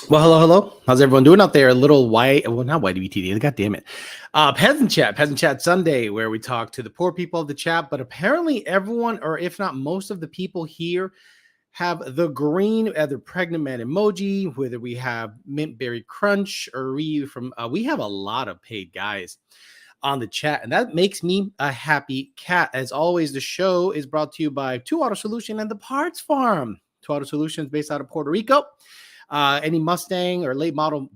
Well, hello, hello. How's everyone doing out there? A little white, well, not YWTD. God damn it. Peasant Chat Sunday, where we talk to the poor people of the chat. But apparently, everyone, or if not most of the people here, have the green, either pregnant man emoji, whether we have mint berry crunch, or we have a lot of paid guys on the chat, and that makes me a happy cat. As always, the show is brought to you by Two Auto Solution and the Parts Farm. Two Auto Solutions based out of Puerto Rico. Any Mustang or late model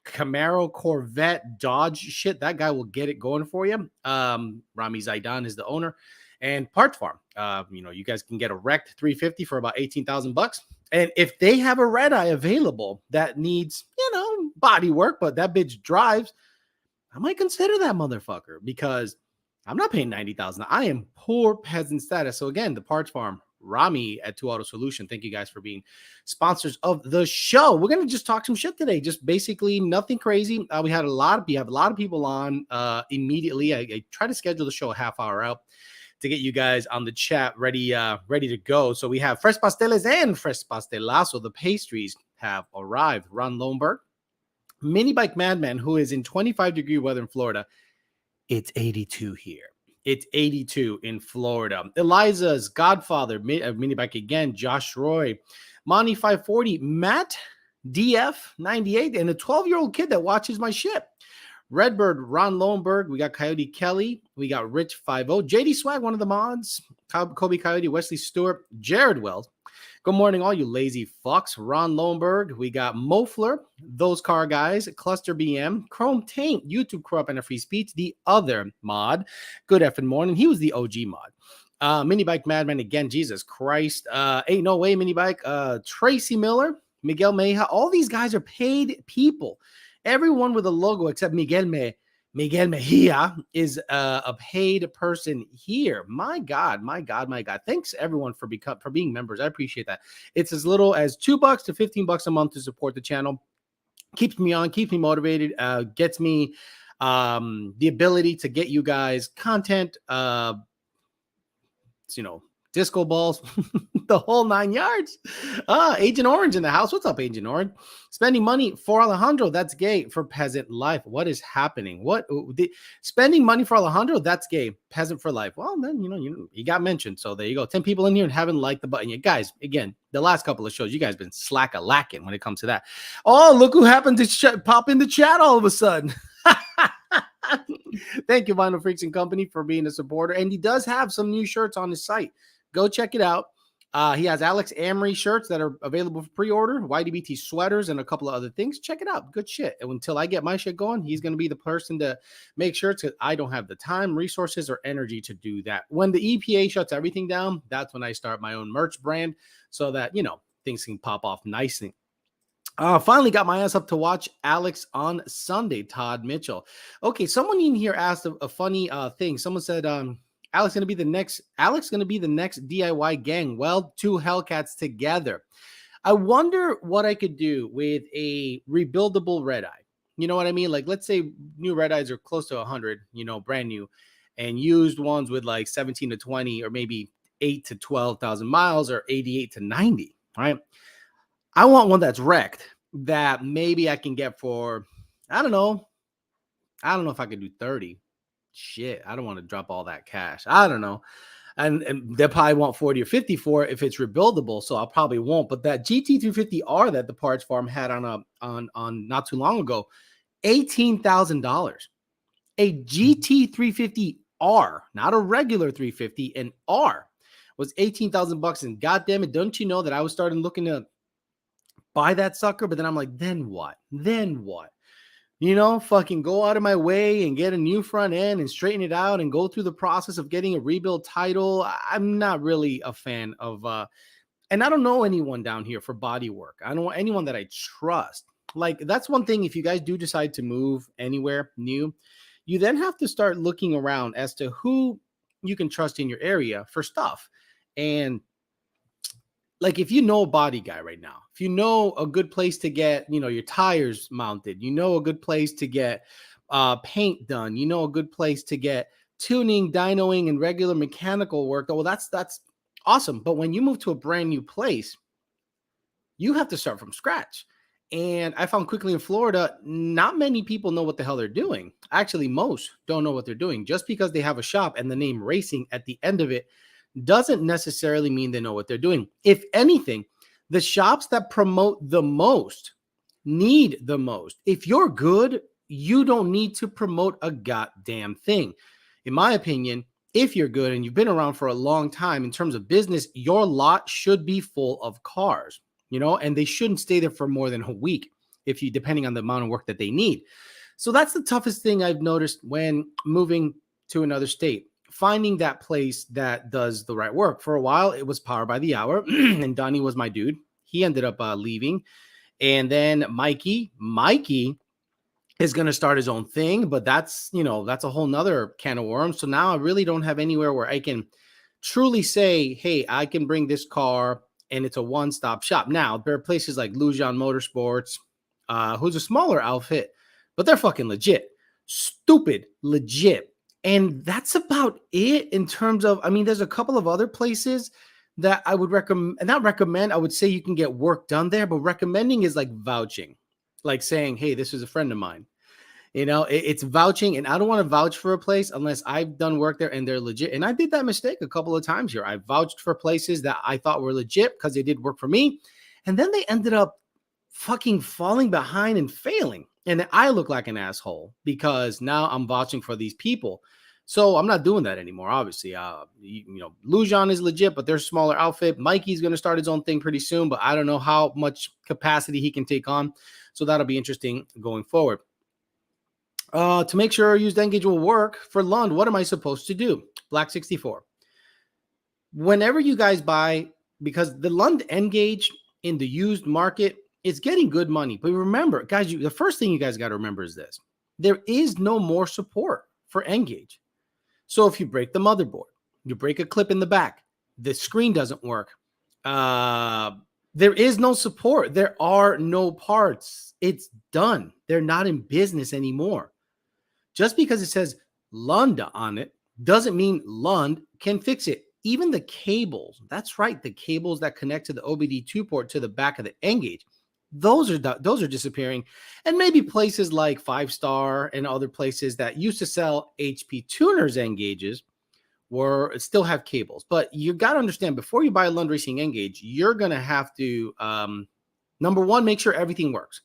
Camaro, Corvette, Dodge shit, that guy will get it going for you. Rami Zaidan is the owner, and Parts Farm. You guys can get a wrecked 350 for about 18,000 bucks. And if they have a red eye available that needs, body work, but that bitch drives, I might consider that motherfucker because I'm not paying 90,000. I am poor peasant status. So again, the Parts Farm, Rami at Two Auto Solution. Thank you guys for being sponsors of the show. We're gonna just talk some shit today. Just basically nothing crazy. We have a lot of people on immediately. I try to schedule the show a half hour out to get you guys on the chat ready to go. So we have Fresh Pasteles and Fresh Pastelazo. The pastries have arrived. Ron Lohnberg, Mini Bike Madman, who is in 25-degree weather in Florida. It's 82 here. It's 82 in Florida. Eliza's Godfather, Mini Bike again, Josh Roy, Monty 540, Matt DF 98, and a 12-year-old kid that watches my shit. Redbird, Ron Lohnberg, we got Coyote Kelly, we got Rich 50, JD Swag, one of the mods, Kobe Coyote, Wesley Stewart, Jared Wells. Good morning, all you lazy fucks. Ron Lohnberg, we got Mofler, Those Car Guys, Cluster BM, Chrome Taint, YouTube Corrupt and a Free Speech, the other mod. Good effing morning. He was the OG mod. Mini Bike Madman again, Jesus Christ. Ain't No Way Mini Bike. Tracy Miller, Miguel Meja. All these guys are paid people. Everyone with a logo except Miguel Mejia is a paid person here. My God. Thanks everyone for being members. I appreciate that. It's as little as $2 to $15 a month to support the channel. Keeps me on, keeps me motivated, gets me the ability to get you guys content, disco balls, the whole 9 yards. Agent Orange in the house. What's up, Agent Orange? Spending money for Alejandro, that's gay for peasant life. What is happening? Spending money for Alejandro, that's gay. Peasant for life. Well, then, he got mentioned. So there you go. 10 people in here and haven't liked the button yet. Guys, again, the last couple of shows, you guys been slack-a-lacking when it comes to that. Oh, look who happened to pop in the chat all of a sudden. Thank you, Vinyl Freaks and Company, for being a supporter. And he does have some new shirts on his site. Go check it out. He has Alex Amory shirts that are available for pre-order, YDBT sweaters, and a couple of other things. Check it out. Good shit. And until I get my shit going, he's going to be the person to make shirts because I don't have the time, resources, or energy to do that. When the EPA shuts everything down, that's when I start my own merch brand so that, things can pop off nicely. Finally got my ass up to watch Alex on Sunday, Todd Mitchell. Okay, someone in here asked a funny thing. Someone said, Alex going to be the next DIY gang. Well, two Hellcats together. I wonder what I could do with a rebuildable red eye. You know what I mean? Like, let's say new red eyes are close to 100, brand new, and used ones with like 17 to 20 or maybe 8 to 12,000 miles or 88 to 90, right? I want one that's wrecked that maybe I can get for, I don't know if I could do 30. Shit, I don't want to drop all that cash. I don't know. And they'll probably want 40 or 50 for it if it's rebuildable, so I probably won't. But that GT350R that the Parts Farm had on not too long ago, $18,000. A GT350R, not a regular 350, an R, was 18,000 bucks. And goddamn it, don't you know that I was starting looking to buy that sucker? But then I'm like, then what? Fucking go out of my way and get a new front end and straighten it out and go through the process of getting a rebuild title. I'm not really a fan of, and I don't know anyone down here for body work. I don't know anyone that I trust. Like, that's one thing. If you guys do decide to move anywhere new, you then have to start looking around as to who you can trust in your area for stuff. And like, if you know a body guy right now, if you know a good place to get, your tires mounted, a good place to get paint done, a good place to get tuning, dynoing, and regular mechanical work, well, that's awesome. But when you move to a brand new place, you have to start from scratch. And I found quickly in Florida, not many people know what the hell they're doing. Actually, most don't know what they're doing. Just because they have a shop and the name racing at the end of it doesn't necessarily mean they know what they're doing. If anything, the shops that promote the most need the most. If you're good, you don't need to promote a goddamn thing. In my opinion, if you're good and you've been around for a long time in terms of business, your lot should be full of cars, and they shouldn't stay there for more than a week if you, depending on the amount of work that they need. So that's the toughest thing I've noticed when moving to another state, finding that place that does the right work. For a while, it was Power by the Hour, and Donnie was my dude. He ended up leaving. And then Mikey is going to start his own thing, but that's a whole nother can of worms. So now I really don't have anywhere where I can truly say, hey, I can bring this car and it's a one-stop shop. Now, there are places like Lujan Motorsports, who's a smaller outfit, but they're fucking legit. Stupid legit. And that's about it in terms of, there's a couple of other places that I would recommend, not recommend, I would say you can get work done there, but recommending is like vouching, like saying, hey, this is a friend of mine. It's vouching, and I don't want to vouch for a place unless I've done work there and they're legit. And I did that mistake a couple of times here. I vouched for places that I thought were legit because they did work for me. And then they ended up fucking falling behind and failing. And I look like an asshole because now I'm vouching for these people. So I'm not doing that anymore, obviously. Lujan is legit, but they're a smaller outfit. Mikey's going to start his own thing pretty soon, but I don't know how much capacity he can take on. So that'll be interesting going forward. To make sure used Engage will work for Lund, what am I supposed to do? Black 64. Whenever you guys buy, because the Lund Engage in the used market is getting good money. But remember, guys, the first thing you guys got to remember is this. There is no more support for Engage. So if you break the motherboard, you break a clip in the back, the screen doesn't work, there is no support. There are no parts. It's done. They're not in business anymore. Just because it says Lund on it doesn't mean Lund can fix it. Even the cables, that's right, the cables that connect to the OBD2 port to the back of the Engage, those are disappearing. And maybe places like 5-Star and other places that used to sell HP tuners Engages still have cables. But you got to understand, before you buy a Lund Racing Engage, you're going to have to, number one, make sure everything works.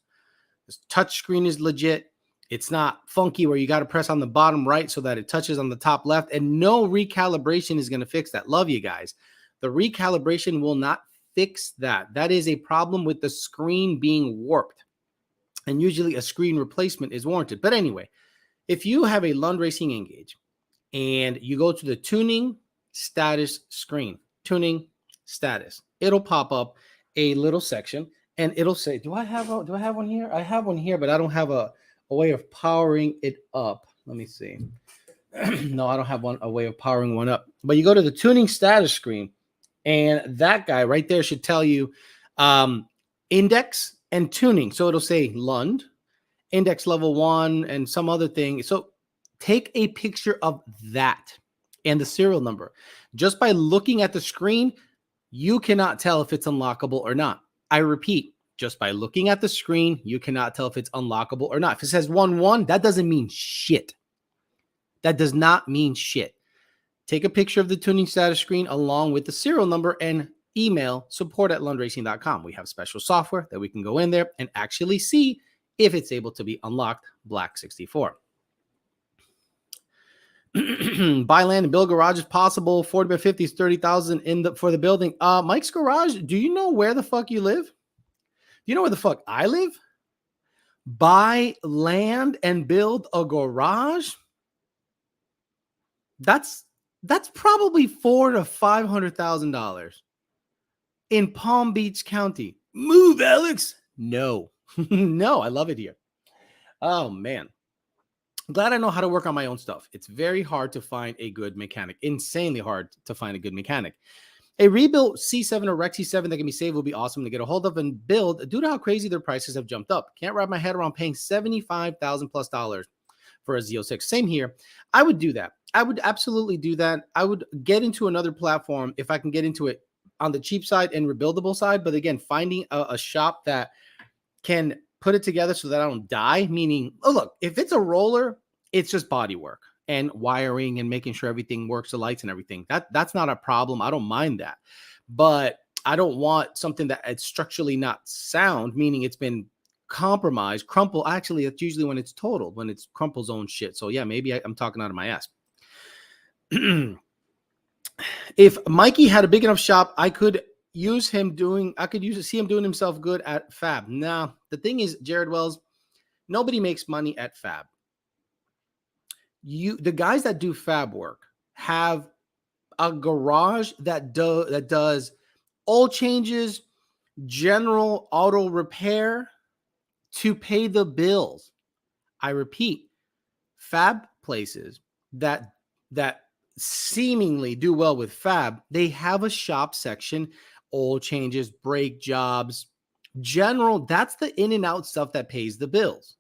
This touch screen is legit. It's not funky where you got to press on the bottom right so that it touches on the top left. And no recalibration is going to fix that. Love you guys. The recalibration will not fix that. That is a problem with the screen being warped. And usually a screen replacement is warranted. But anyway, if you have a Lund Racing Engage and you go to the tuning status screen, tuning status, it'll pop up a little section and it'll say, do I have one here? I have one here, but I don't have a way of powering it up. Let me see. No, I don't have a way of powering one up. But you go to the tuning status screen, and that guy right there should tell you index and tuning. So it'll say Lund, index level 1, and some other thing. So take a picture of that and the serial number. Just by looking at the screen, you cannot tell if it's unlockable or not. I repeat, just by looking at the screen, you cannot tell if it's unlockable or not. If it says 1-1, that doesn't mean shit. That does not mean shit. Take a picture of the tuning status screen along with the serial number and email support@lundracing.com. We have special software that we can go in there and actually see if it's able to be unlocked. Black 64. Buy land and build garage is possible. 40 by 50 is 30,000 for the building. Mike's Garage, do you know where the fuck you live? Do you know where the fuck I live? Buy land and build a garage? That's probably $400,000 to $500,000 in Palm Beach County. Move, Alex. No, no, I love it here. Oh man, I'm glad I know how to work on my own stuff. It's very hard to find a good mechanic. Insanely hard to find a good mechanic. A rebuilt C7 or Rec C7 that can be saved will be awesome to get a hold of and build due to how crazy their prices have jumped up. Can't wrap my head around paying $75,000+ for a Z06. Same here. I would do that. I would absolutely do that. I would get into another platform if I can get into it on the cheap side and rebuildable side. But again, finding a shop that can put it together so that I don't die. Meaning, oh, look, if it's a roller, it's just body work and wiring and making sure everything works, the lights and everything. That's not a problem. I don't mind that. But I don't want something that it's structurally not sound, meaning it's been compromised, crumple. Actually, that's usually when it's totaled, when it's crumple's own shit. So yeah, maybe I'm talking out of my ass. If Mikey had a big enough shop, I could see him doing himself good at Fab. Nah, the thing is, Jared Wells, nobody makes money at Fab. The guys that do Fab work have a garage that does oil changes, general auto repair to pay the bills. I repeat, Fab places that seemingly do well with Fab, they have a shop section, oil changes, brake jobs, general. That's the in and out stuff that pays the bills.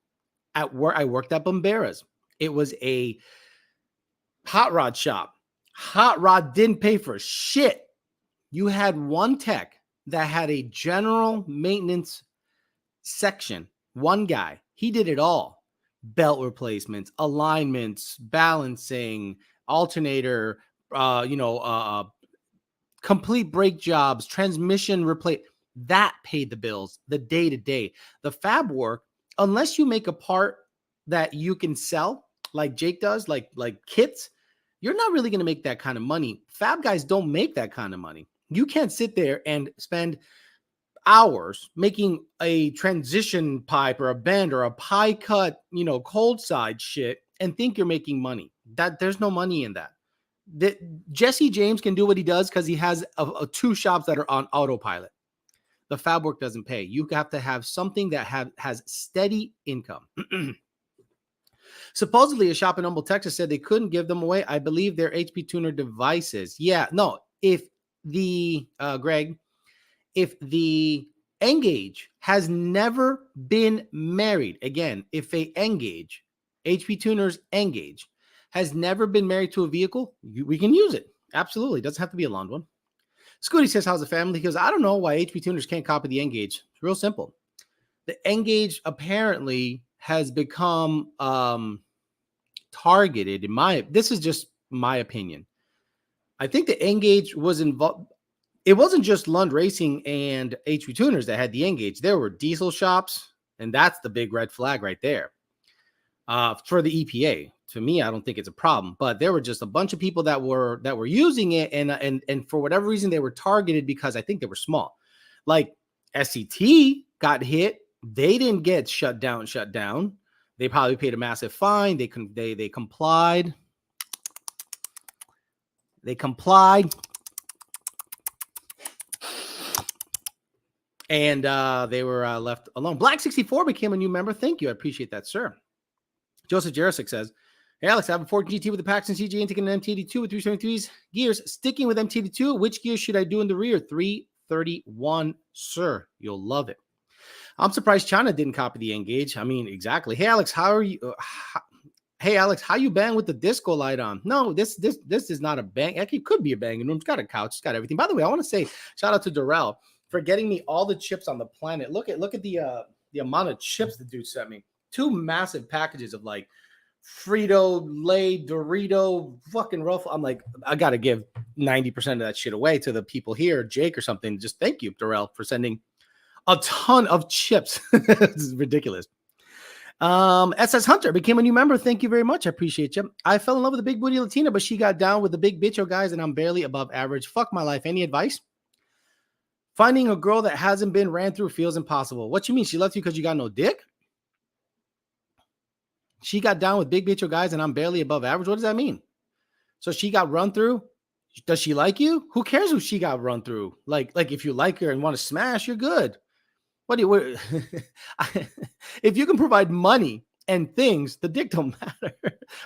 At work, I worked at Bomberas. It was a hot rod shop. Hot rod didn't pay for shit. You had one tech that had a general maintenance section. One guy, he did it all. Belt replacements, alignments, balancing, alternator, complete brake jobs, transmission replace. That paid the bills, the day to day. The Fab work, unless you make a part that you can sell, like Jake does, like kits, you're not really going to make that kind of money. Fab guys don't make that kind of money. You can't sit there and spend hours making a transition pipe or a bend or a pie cut, cold side shit and think you're making money. That there's no money in that. Jesse James can do what he does because he has two shops that are on autopilot. The Fab work doesn't pay. You have to have something that has steady income. Supposedly, a shop in Humble, Texas said they couldn't give them away. I believe they're HP tuner devices. Yeah, no. If the Greg, if the Engage has never been married, again, if a Engage, HP Tuner's Engage, has never been married to a vehicle, we can use it. Absolutely. It doesn't have to be a long one. Scooty says, how's the family? He goes, I don't know why HP Tuners can't copy the Engage. It's real simple. The Engage apparently has become targeted. This is just my opinion. I think the Engage was involved. It wasn't just Lund Racing and HP Tuners that had the Engage. There were diesel shops, and that's the big red flag right there. For the EPA, to me, I don't think it's a problem. But there were just a bunch of people that were using it, and for whatever reason, they were targeted because I think they were small. Like SCT got hit. They didn't get shut down. They probably paid a massive fine. They complied. They complied. And they were left alone. Black 64 became a new member. Thank you. I appreciate that, sir. Joseph Jarosik says, hey, Alex, I have a Ford GT with a Paxton CG and taking an MT82 with 373's gears. Sticking with MT82, which gear should I do in the rear? 331, sir. You'll love it. I'm surprised China didn't copy the Engage. I mean, exactly. Hey, Alex, how are you? Hey, Alex, how you bang with the disco light on? No, this is not a bang. Actually, it could be a banging room. It's got a couch. It's got everything. By the way, I want to say shout out to Darrell for getting me all the chips on the planet. Look at the amount of chips the dude sent me. 2 massive packages of like Frito, Lay, Dorito, fucking Ruffle. I'm like, I got to give 90% of that shit away to the people here, Jake or something. Just thank you, Darrell, for sending a ton of chips. This is ridiculous. SS Hunter became a new member. Thank you very much. I appreciate you. I fell in love with a big booty Latina, but she got down with the big bitcho guys, and I'm barely above average. Fuck my life. Any advice? Finding a girl that hasn't been ran through feels impossible. What you mean? She left you because you got no dick? She got down with big bitcho guys, and I'm barely above average. What does that mean? So she got run through. Does she like you? Who cares who she got run through? Like if you like her and want to smash, you're good. What if you can provide money and things, the dick don't matter.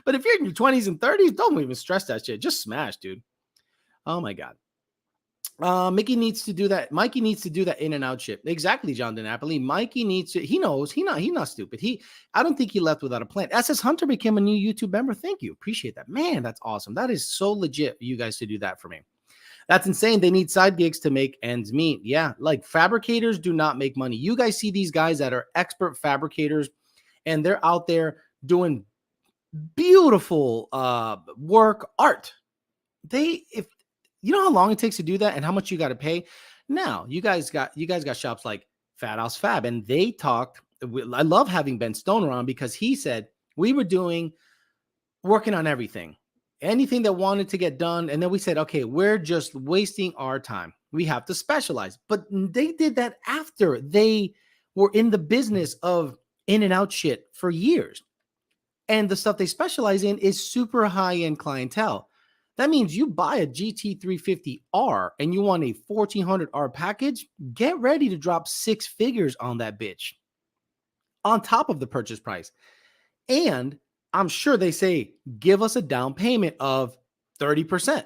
But if you're in your 20s and 30s, don't even stress that shit. Just smash, dude. Oh my God. Mickey needs to do that. Mikey needs to do that in and out shit. Exactly, John DiNapoli. Mikey needs to, he knows, he's not stupid. I don't think he left without a plan. SS Hunter became a new YouTube member. Thank you. Appreciate that. Man, that's awesome. That is so legit for you guys to do that for me. That's insane. They need side gigs to make ends meet. Yeah, like fabricators do not make money. You guys see these guys that are expert fabricators and they're out there doing beautiful work, art. If you know how long it takes to do that and how much you got to pay. Now, you guys got shops like Fat House Fab, and they talked. I love having Ben Stoner on because he said we were working on everything, anything that wanted to get done. And then we said, okay, we're just wasting our time. We have to specialize. But they did that after they were in the business of in and out shit for years. And the stuff they specialize in is super high end clientele. That means you buy a GT350R and you want a 1400R package, get ready to drop 6 figures on that bitch on top of the purchase price. And I'm sure they say, give us a down payment of 30%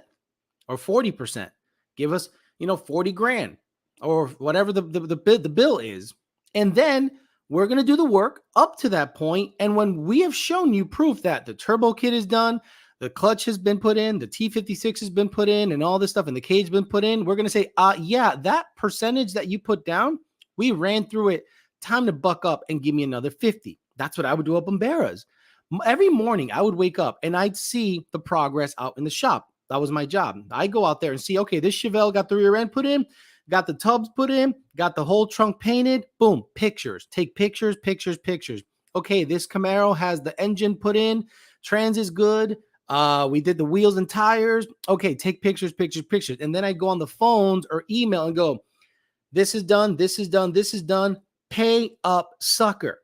or 40%. Give us, 40 grand or whatever the bill is. And then we're going to do the work up to that point. And when we have shown you proof that the turbo kit is done, the clutch has been put in, the T56 has been put in, and all this stuff, and the cage has been put in, we're going to say, yeah, that percentage that you put down, we ran through it. Time to buck up and give me another 50. That's what I would do up in Barras. Every morning I would wake up and I'd see the progress out in the shop. That was my job. I go out there and see, okay, this Chevelle got the rear end put in, got the tubs put in, got the whole trunk painted. Boom, pictures. Take pictures. Okay, this Camaro has the engine put in. Trans is good. We did the wheels and tires. Okay, take pictures. And then I go on the phones or email and go, this is done. Pay up, sucker.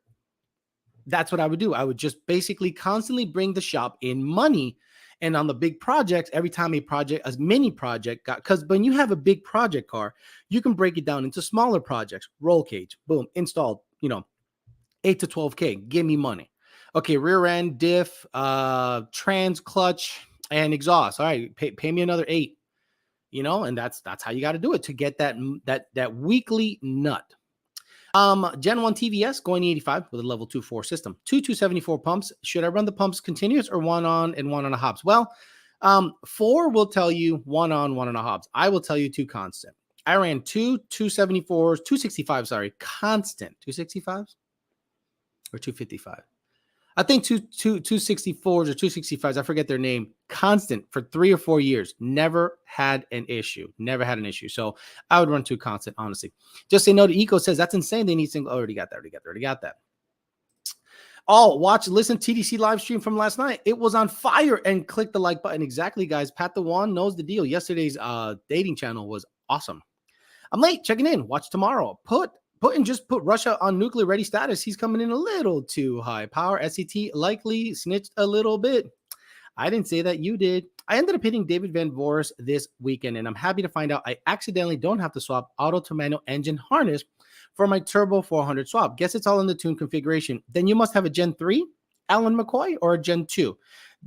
That's what I would do. I would just basically constantly bring the shop in money. And on the big projects, every time a mini project because when you have a big project car, you can break it down into smaller projects. Roll cage, boom, installed, 8 to 12K, give me money. Okay, rear end, diff, trans, clutch, and exhaust. All right, pay me another 8, and that's how you got to do it to get that weekly nut. Gen 1 TVS going 85 with a level 2.4 system. 274 pumps. Should I run the pumps continuous or one on and one on a Hobbs? Well, 4 will tell you one on a Hobbs. I will tell you 2 constant. I ran 265, constant. 265s or 255? I think 264s or 265s. I forget their name. Constant for 3 or 4 years. Never had an issue. So I would run 2 constant, honestly. Just say no to Eco says that's insane. They need single. Already got that. Listen, TDC live stream from last night. It was on fire and click the like button. Exactly, guys. Pat the One knows the deal. Yesterday's dating channel was awesome. I'm late checking in. Watch tomorrow. Put Russia on nuclear ready status. He's coming in a little too high power. SET likely snitched a little bit. I didn't say that, you did. I ended up hitting David Van Voris this weekend, and I'm happy to find out I accidentally don't have to swap auto to manual engine harness for my turbo 400 swap. Guess it's all in the tune configuration. Then you must have a Gen 3, Alan McCoy, or a Gen 2.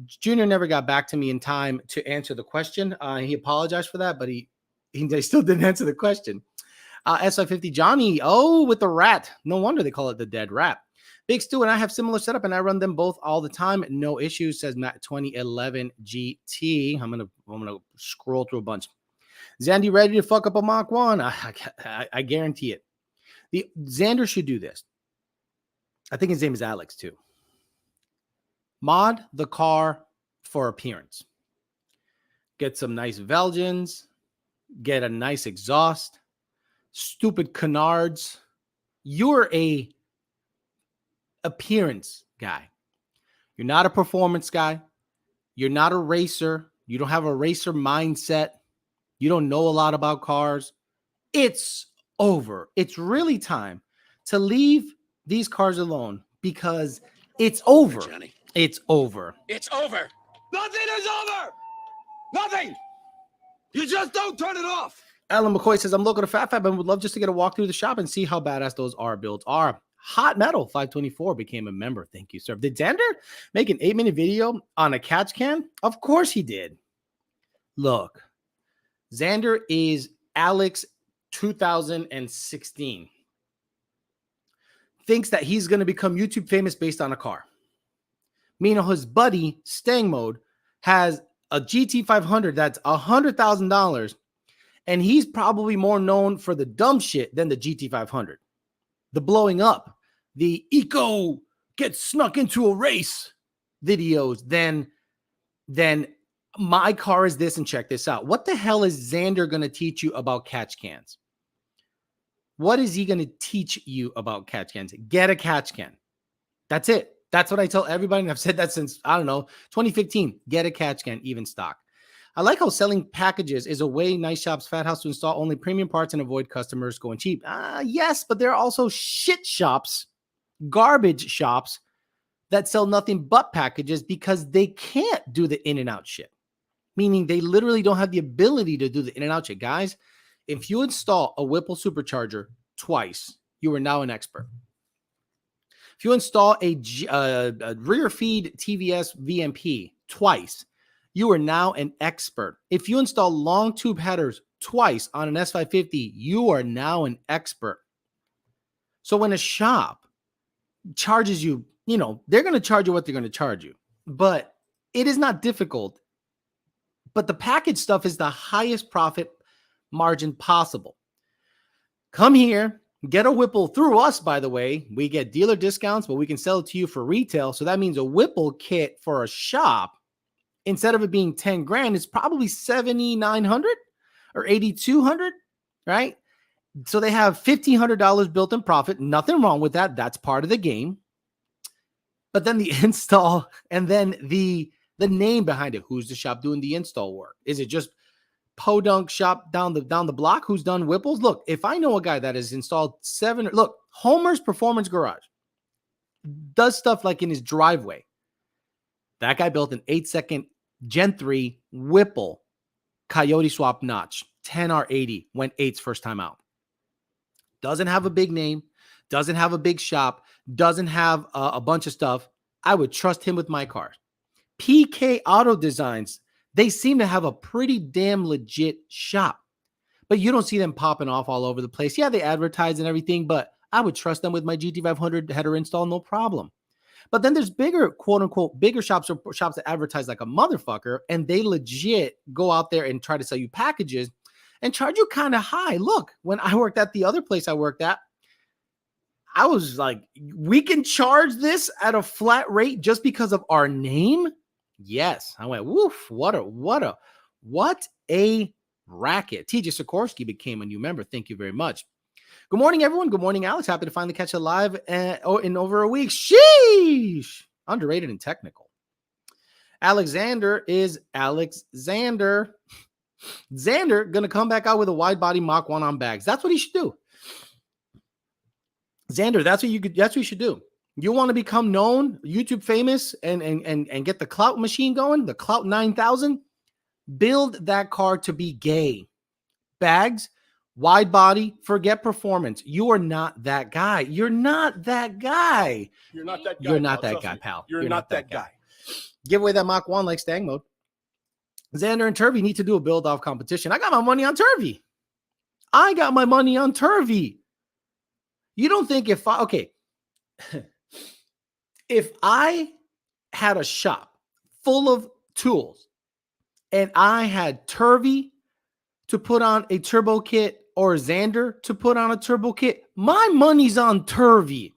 Junior never got back to me in time to answer the question. He apologized for that, but he still didn't answer the question. SI50 Johnny, with the rat. No wonder they call it the dead rat. Big Stu and I have similar setup, and I run them both all the time. No issues, says Matt 2011 GT. I'm gonna scroll through a bunch. Zandy ready to fuck up a Mach 1? I guarantee it. The Xander should do this. I think his name is Alex too. Mod the car for appearance. Get some nice Velgens. Get a nice exhaust. Stupid canards. You're a appearance guy. You're not a performance guy. You're not a racer. You don't have a racer mindset. You don't know a lot about cars. It's over. It's really time to leave these cars alone because it's over. Johnny. It's over. It's over. Nothing is over. Nothing. You just don't turn it off. Alan McCoy says, I'm local to Fat and would love just to get a walk through the shop and see how badass those R builds are. Hot Metal 524 became a member. Thank you, sir. Did Xander make an 8-minute video on a catch can? Of course he did. Look, Xander is Alex 2016. Thinks that he's going to become YouTube famous based on a car. Meanwhile, his buddy, Stang Mode, has a GT500 that's $100,000 And he's probably more known for the dumb shit than the GT500. The blowing up, the eco gets snuck into a race videos than my car is this and check this out. What the hell is Xander going to teach you about catch cans? What is he going to teach you about catch cans? Get a catch can. That's it. That's what I tell everybody. And I've said that since, I don't know, 2015. Get a catch can, even stock. I like how selling packages is a way nice shops, fat house to install only premium parts and avoid customers going cheap. Yes, but there are also shit shops, garbage shops that sell nothing but packages because they can't do the in and out shit. Meaning they literally don't have the ability to do the in and out shit. Guys, if you install a Whipple supercharger twice, you are now an expert. If you install a rear feed TVS VMP twice, you are now an expert. If you install long tube headers twice on an S550, you are now an expert. So when a shop charges you, they're going to charge you what they're going to charge you, but it is not difficult. But the package stuff is the highest profit margin possible. Come here, get a Whipple through us, by the way. We get dealer discounts, but we can sell it to you for retail. So that means a Whipple kit for a shop, instead of it being 10 grand, it's probably 7,900 or 8,200, right? So they have $1,500 built in profit. Nothing wrong with that. That's part of the game. But then the install and then the name behind it. Who's the shop doing the install work? Is it just Podunk shop down the block who's done Whipples? Look, if I know a guy that has installed Homer's Performance Garage does stuff like in his driveway. That guy built an 8-second Gen 3 Whipple Coyote swap notch, 10R80, went 8s first time out. Doesn't have a big name, doesn't have a big shop, doesn't have a bunch of stuff. I would trust him with my car. PK Auto Designs, they seem to have a pretty damn legit shop, but you don't see them popping off all over the place. Yeah, they advertise and everything, but I would trust them with my GT500 header install, no problem. But then there's bigger, quote unquote, bigger shops or shops that advertise like a motherfucker, and they legit go out there and try to sell you packages and charge you kind of high. Look, when I worked at the other place I worked at, I was like, we can charge this at a flat rate just because of our name? Yes. I went, woof, what a racket. TJ Sikorsky became a new member. Thank you very much. Good morning, everyone. Good morning, Alex. Happy to finally catch it live in over a week. Sheesh. Underrated and technical. Alexander is Alexander. Xander going to come back out with a wide body Mach 1 on bags. That's what he should do. Xander, that's what you should do. You want to become known, YouTube famous, and get the clout machine going, the clout 9000? Build that car to be gay. Bags, wide body, forget performance. You are not that guy. You're not that guy. You're not that guy. You're not that guy, pal. You're not that guy. Give away that Mach 1 like Stang Mode. Xander and Turvey need to do a build-off competition. I got my money on Turvey. You don't think if I had a shop full of tools and I had Turvey to put on a turbo kit or Xander to put on a turbo kit, my money's on Turvey.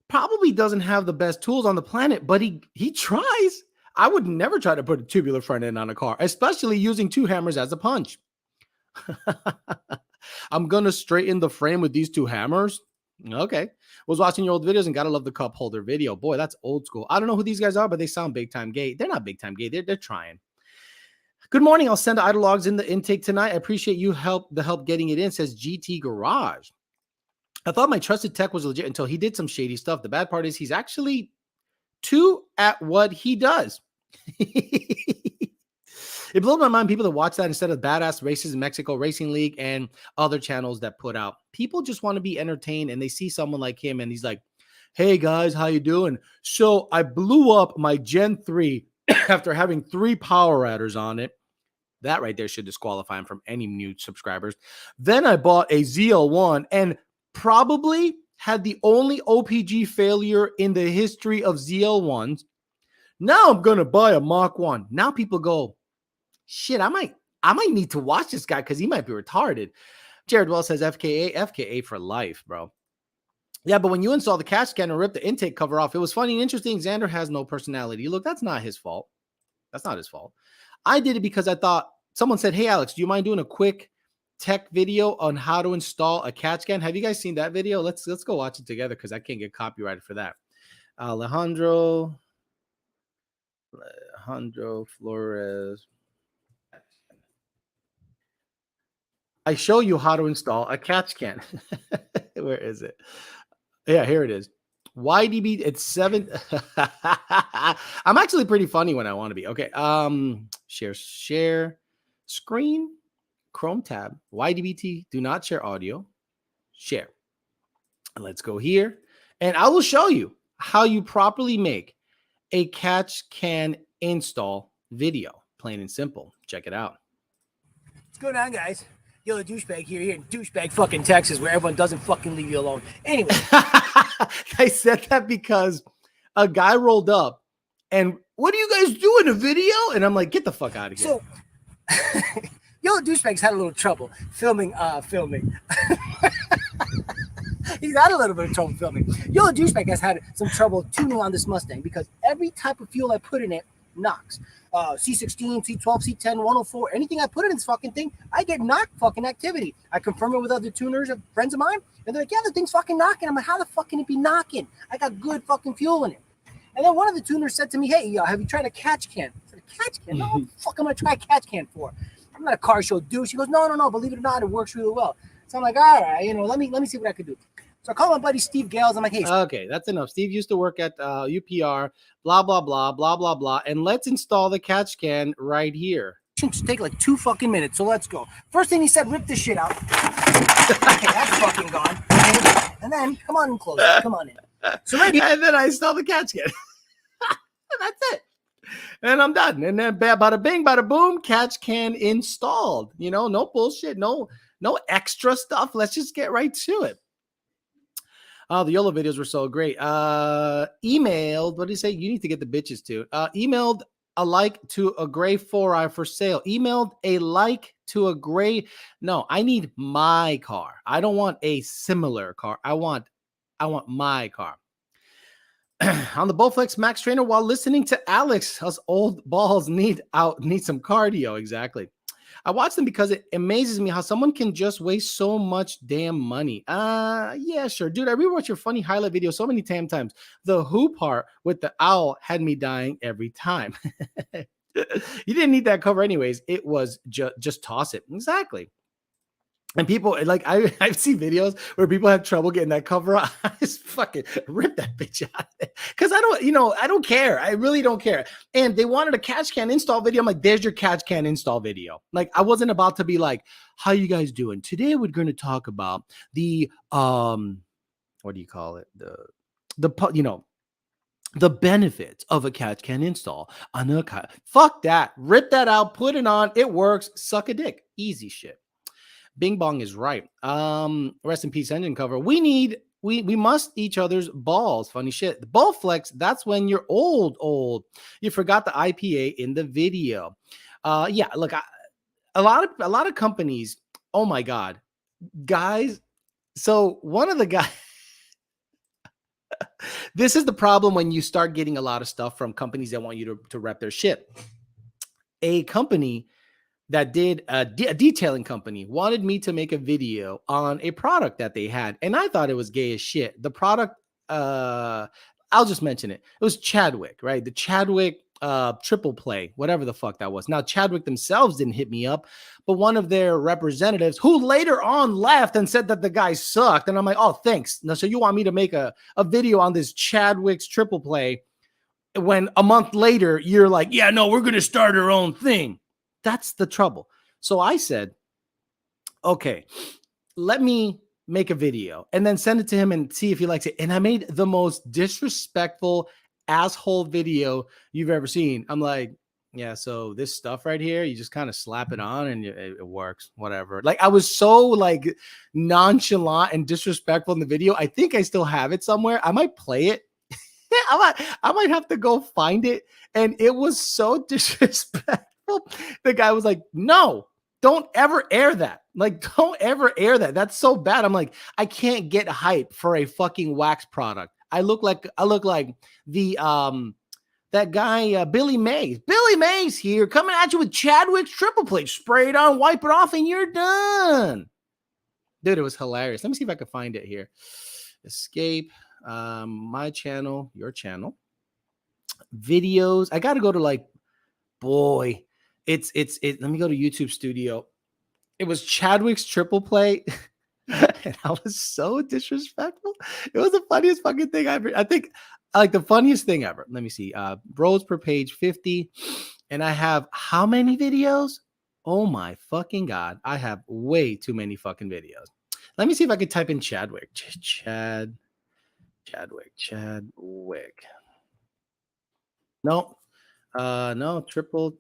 Probably doesn't have the best tools on the planet, but he tries. I would never try to put a tubular front end on a car, especially using 2 hammers as a punch. I'm going to straighten the frame with these 2 hammers. Okay. Was watching your old videos and gotta love the cup holder video. Boy, that's old school. I don't know who these guys are, but they sound big time gay. They're not big time gay. They're trying. Good morning. I'll send idle logs in the intake tonight. I appreciate you help getting it in, says GT Garage. I thought my trusted tech was legit until he did some shady stuff. The bad part is he's actually 2 at what he does. It blows my mind people that watch that instead of badass races in Mexico Racing League and other channels that put out. People just want to be entertained, and they see someone like him and he's like, hey guys, how you doing? So I blew up my Gen 3 after having 3 power adders on it. That right there should disqualify him from any new subscribers. Then I bought a ZL1 and probably had the only OPG failure in the history of ZL1s. Now I'm going to buy a Mach 1. Now people go, Shit, I might need to watch this guy because he might be retarded. Jared Wells says FKA for life, bro. Yeah, but when you install the catch can and rip the intake cover off, it was funny and interesting. Xander has no personality. Look, that's not his fault. That's not his fault. I did it because I thought someone said, "Hey, Alex, do you mind doing a quick tech video on how to install a catch can?" Have you guys seen that video? Let's go watch it together because I can't get copyrighted for that. Alejandro Flores. I show you how to install a catch can. Where is it? Yeah, here it is. YDB, it's 7. I'm actually pretty funny when I want to be. Okay. Share screen, Chrome tab, YDBT, do not share audio, share. And let's go here. And I will show you how you properly make a catch can install video. Plain and simple. Check it out. What's going on, guys? Yo, the douchebag here in douchebag fucking Texas, where everyone doesn't fucking leave you alone. Anyway. I said that because a guy rolled up and, "What do you guys do in a video?" And I'm like, "Get the fuck out of here." So, Yo, douchebag's had a little trouble filming. He's had a little bit of trouble filming. Yo, douchebag has had some trouble tuning on this Mustang because every type of fuel I put in it knocks. C16, C12, C10, 104, anything I put in this fucking thing, I get knock fucking activity. I confirm it with other tuners, friends of mine, and they're like, "Yeah, the thing's fucking knocking." I'm like, "How the fuck can it be knocking? I got good fucking fuel in it." And then one of the tuners said to me, "Hey, have you tried a catch can?" I said, "A catch can? No, what the fuck am I gonna try a catch can for? I'm not a car show douche." He goes, No, believe it or not, it works really well." So I'm like, "All right, let me see what I can do." So I call my buddy Steve Gales. I'm like, "Hey." Okay, that's enough. Steve used to work at UPR, blah, blah, blah, blah, blah, blah. And let's install the catch can right here. It should take like 2 fucking minutes, so let's go. First thing he said, "Rip this shit out." Okay, that's fucking gone. And then, come on and close it. Come on in. So right here. And then I install the catch can. That's it. And I'm done. And then bada bing, bada boom, catch can installed. No bullshit, no extra stuff. Let's just get right to it. Oh, the YOLO videos were so great. Emailed, what did he say? You need to get the bitches too. Emailed a like to a gray 4i for sale. Emailed a like to a gray. No, I need my car. I don't want a similar car. I want my car. On the Bowflex Max Trainer while listening to Alex. Us old balls need some cardio. Exactly. I watch them because it amazes me how someone can just waste so much damn money. Yeah, sure. Dude, I rewatched your funny highlight video so many times. The who part with the owl had me dying every time. You didn't need that cover anyways. It was just toss it. Exactly. And people, like, I've seen videos where people have trouble getting that cover out. I just fucking rip that bitch out. Because I don't care. I really don't care. And they wanted a catch can install video. I'm like, there's your catch can install video. Like, I wasn't about to be like, "How you guys doing? Today we're going to talk about the, what do you call it? The benefits of a catch can install on a car." Fuck that. Rip that out. Put it on. It works. Suck a dick. Easy shit. Bing Bong is right. Rest in peace, engine cover. We must each other's balls. Funny shit. The ball flex, that's when you're old. You forgot the IPA in the video. Yeah, look, a lot of companies, oh my God, guys. So one of the guys, this is the problem when you start getting a lot of stuff from companies that want you to rep their shit. A company that did a detailing company wanted me to make a video on a product that they had. And I thought it was gay as shit. The product, I'll just mention it. It was Chadwick, right? The Chadwick triple play, whatever the fuck that was. Now, Chadwick themselves didn't hit me up, but one of their representatives who later on left and said that the guy sucked. And I'm like, "Oh, thanks. Now, so you want me to make a video on this Chadwick's triple play when a month later you're like, "Yeah, no, we're going to start our own thing." That's the trouble. So I said, "Okay, let me make a video and then send it to him and see if he likes it." And I made the most disrespectful asshole video you've ever seen. I'm like, "Yeah, so this stuff right here, you just kind of slap it on and it works, whatever." Like, I was so like nonchalant and disrespectful in the video. I think I still have it somewhere. I might play it. I might have to go find it. And it was so disrespectful. The guy was like, no, don't ever air that. Like, don't ever air that. That's so bad. I'm like, I can't get hype for a fucking wax product. I look like the that guy Billy Mays. Billy Mays here coming at you with Chadwick's triple plate. Spray it on, wipe it off, and you're done. Dude, it was hilarious. Let me see if I can find it here. Escape, my channel, your channel, videos. I got to go to like, boy, it's let me go to YouTube Studio. It was Chadwick's triple play. And I was so disrespectful. It was the funniest fucking thing ever. I think like the funniest thing ever. Let me see. Bros per page 50. And I have how many videos? Oh my fucking God. I have way too many fucking videos. Let me see if I could type in Chadwick. Chadwick. No. No, triple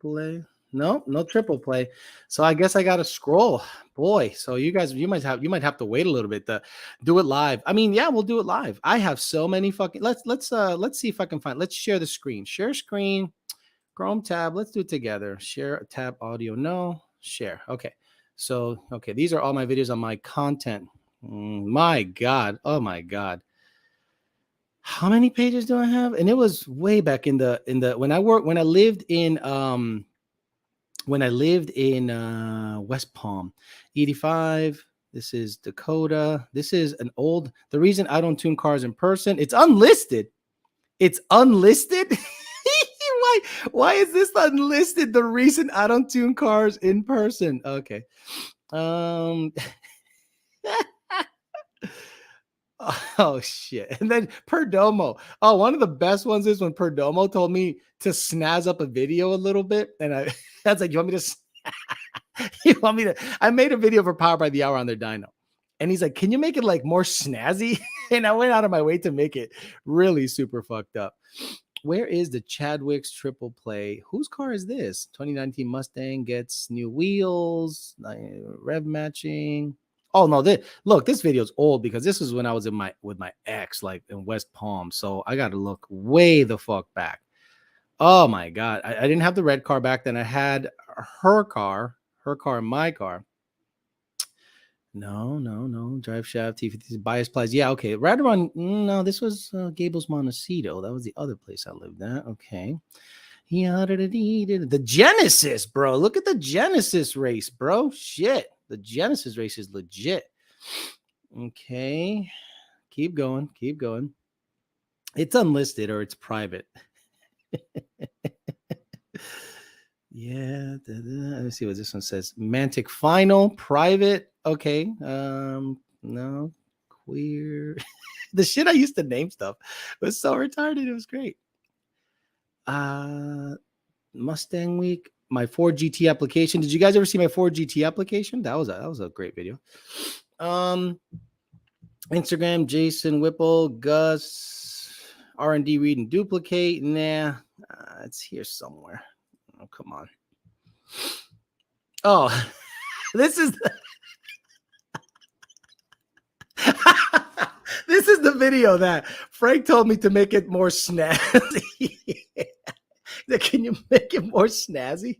play. No triple play. So I guess I gotta scroll. Boy, so you guys, you might have to wait a little bit to do it live. I mean, yeah, we'll do it live. I have so many fucking let's see if I can find. Let's share the screen. Share screen, Chrome tab. Let's do it together. Share tab audio. No, share. Okay. So okay, these are all my videos on my content. My God. Oh my God. How many pages do I have? And it was way back in the when I lived in West Palm, 85. This is Dakota. This is an old. The reason I don't tune cars in person, it's unlisted. It's unlisted. Why is this unlisted? The reason I don't tune cars in person. Okay. Oh shit. And then Perdomo. Oh, one of the best ones is when Perdomo told me to snazz up a video a little bit. And I was like, you want me to I made a video for Power by the Hour on their dyno. And he's like, can you make it like more snazzy? And I went out of my way to make it really super fucked up. Where is the Chadwick's triple play? Whose car is this? 2019 Mustang gets new wheels, rev matching. Oh no, this video is old because this is when I was with my ex, like in West Palm. So I got to look way the fuck back. Oh my God. I didn't have the red car back then. I had her car, and my car. No. Drive shaft, T50, bias plies. Yeah, okay. Right around, no, this was Gables Montecito. That was the other place I lived at. Okay. The Genesis, bro. Look at the Genesis race, bro. Shit. The Genesis race is legit. Okay. Keep going. It's unlisted or it's private. Yeah. Let me see what this one says. Mantic final, private. Okay. No. Queer. The shit I used to name stuff was so retarded. It was great. Mustang Week. My Ford GT application. Did you guys ever see my Ford GT application? That was a great video. Instagram, Jason Whipple, Gus, R&D read and duplicate. Nah, it's here somewhere. Oh, come on. Oh, this is this is the video that Frank told me to make it more snazzy. Can you make it more snazzy?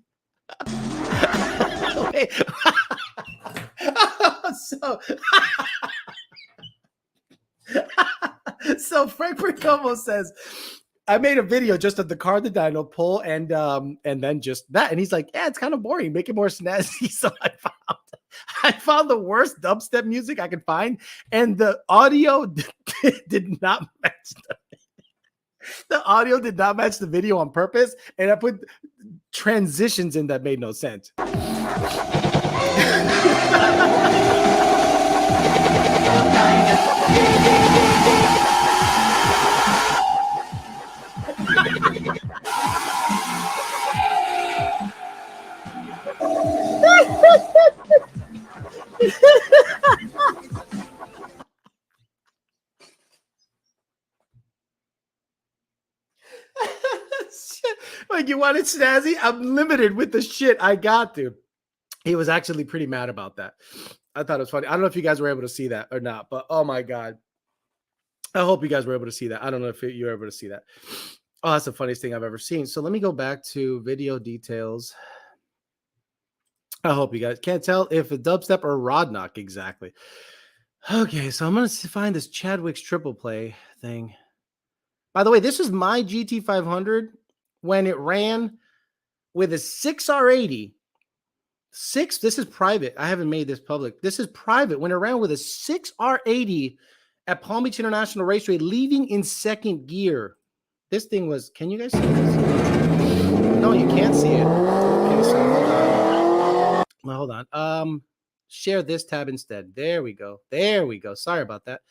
So Frank Perdomo says, I made a video just of the car, the dyno pull, and then just that. And he's like, yeah, it's kind of boring. Make it more snazzy. So I found the worst dubstep music I could find, and the audio did not match the audio did not match the video on purpose, and I put transitions in that made no sense. Like, you wanted snazzy? I'm limited with the shit I got, dude. He was actually pretty mad about that. I thought it was funny. I don't know if you guys were able to see that or not, but oh my God. I hope you guys were able to see that. I don't know if you were able to see that. Oh, that's the funniest thing I've ever seen. So let me go back to video details. I hope you guys can't tell if a dubstep or rod knock exactly. Okay, so I'm going to find this Chadwick's triple play thing. By the way, this is my GT500 when it ran with a 6R80. This is private. I haven't made this public. This is private. When it ran with a 6R80 at Palm Beach International Raceway, leaving in second gear. This thing was, can you guys see this? No, you can't see it. Okay, so hold on. Well, hold on. Share this tab instead. There we go. There we go. Sorry about that.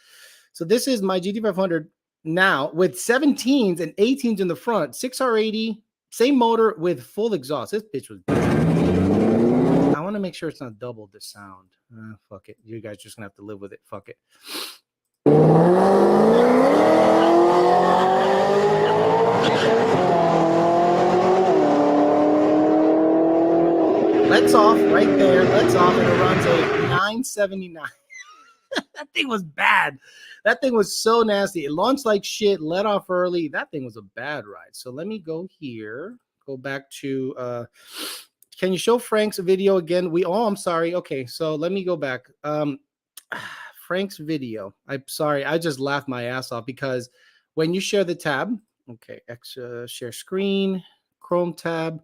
So this is my GT500 now with 17s and 18s in the front, 6R80, same motor with full exhaust. This bitch was bad. I want to make sure it's not double the sound. Fuck it. You guys just gonna have to live with it. Fuck it. Let's off right there. Let's off, and it runs a 979. That thing was bad. That thing was so nasty. It launched like shit, let off early. That thing was a bad ride. So let me go here. Go back to can you show Frank's video again? I'm sorry. Okay, so let me go back. Frank's video. I'm sorry. I just laughed my ass off because when you share the tab, okay, share screen, Chrome tab.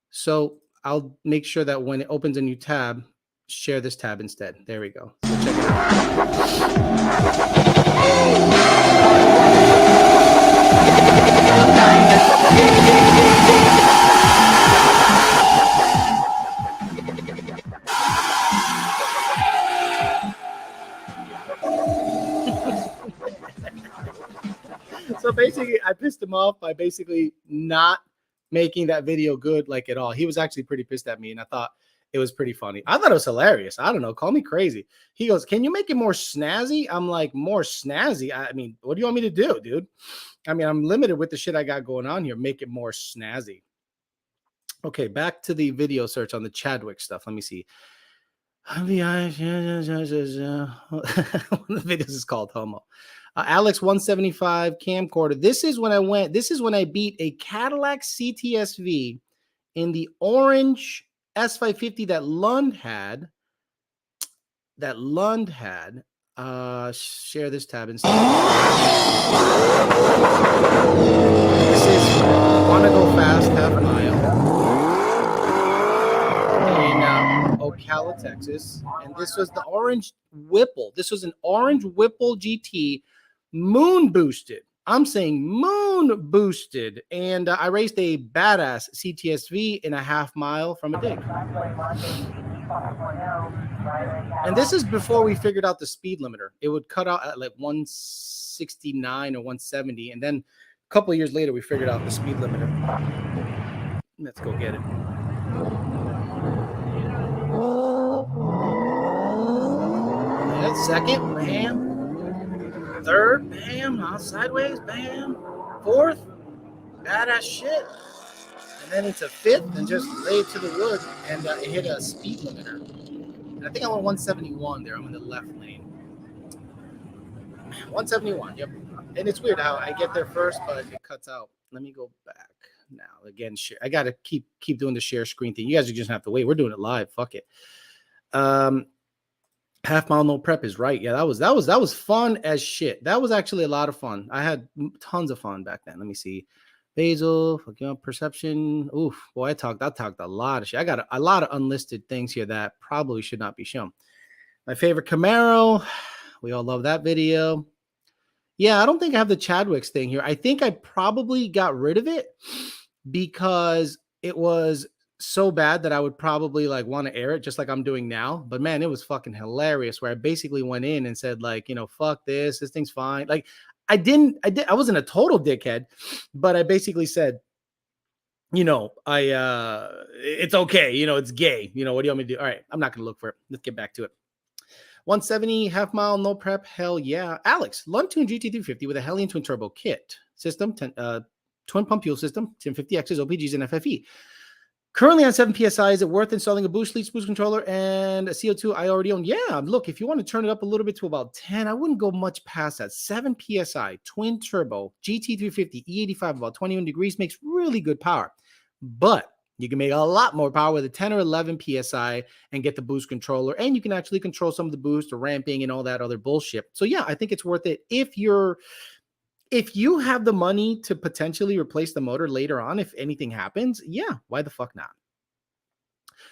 So I'll make sure that when it opens a new tab, share this tab instead. There we go. So check it out. So basically, I pissed him off by basically not making that video good like at all. He was actually pretty pissed at me, and I thought it was pretty funny. I thought it was hilarious. I don't know. Call me crazy. He goes, "Can you make it more snazzy?" I'm like, "More snazzy? I mean, what do you want me to do, dude? I mean, I'm limited with the shit I got going on here. Make it more snazzy." Okay, back to the video search on the Chadwick stuff. Let me see. One of the videos is called Homo. Alex 175 camcorder. This is when I beat a Cadillac CTSV in the orange S550 that Lund had. Share this tab instead. This is Wanna Go Fast Half Mile in Ocala, Texas. And this was the orange Whipple. This was an orange Whipple GT moon boosted. I'm saying moon boosted. And I raced a badass CTSV in a half mile from a dig. And this is before we figured out the speed limiter. It would cut out at like 169 or 170. And then a couple of years later, we figured out the speed limiter. Let's go get it. Second, bam. Third, bam. Sideways, bam. Fourth, badass shit. And then into fifth and just lay it to the wood and it hit a speed limiter. And I think I went 171 there. I'm in the left lane. 171, yep. And it's weird how I get there first, but it cuts out. Let me go back now. Again, share. I got to keep doing the share screen thing. You guys are just have to wait. We're doing it live. Fuck it. Half mile no prep is right. Yeah, that was fun as shit. That was actually a lot of fun. I had tons of fun back then. Let me see. Basil, perception. Oof, boy, I talked a lot of shit. I got a lot of unlisted things here that probably should not be shown. My favorite Camaro. We all love that video. Yeah, I don't think I have the Chadwick's thing here. I think I probably got rid of it because it was so bad that I would probably like want to air it just like I'm doing now. But man, it was fucking hilarious where I basically went in and said like, fuck this thing's fine. Like I wasn't a total dickhead, but I basically said, it's okay. It's gay. What do you want me to do? All right. I'm not going to look for it. Let's get back to it. 170 half mile, no prep. Hell yeah. Alex, Lund-tuned GT350 with a Hellion twin turbo kit system, twin pump fuel system, 1050Xs, OPGs, and FFE. Currently on 7 PSI, is it worth installing a boost controller and a CO2 I already own? Yeah, look, if you want to turn it up a little bit to about 10, I wouldn't go much past that. 7 PSI, twin turbo, GT350, E85, about 21 degrees makes really good power. But you can make a lot more power with a 10 or 11 PSI and get the boost controller. And you can actually control some of the boost or ramping and all that other bullshit. So yeah, I think it's worth it if you have the money to potentially replace the motor later on, if anything happens, yeah, why the fuck not?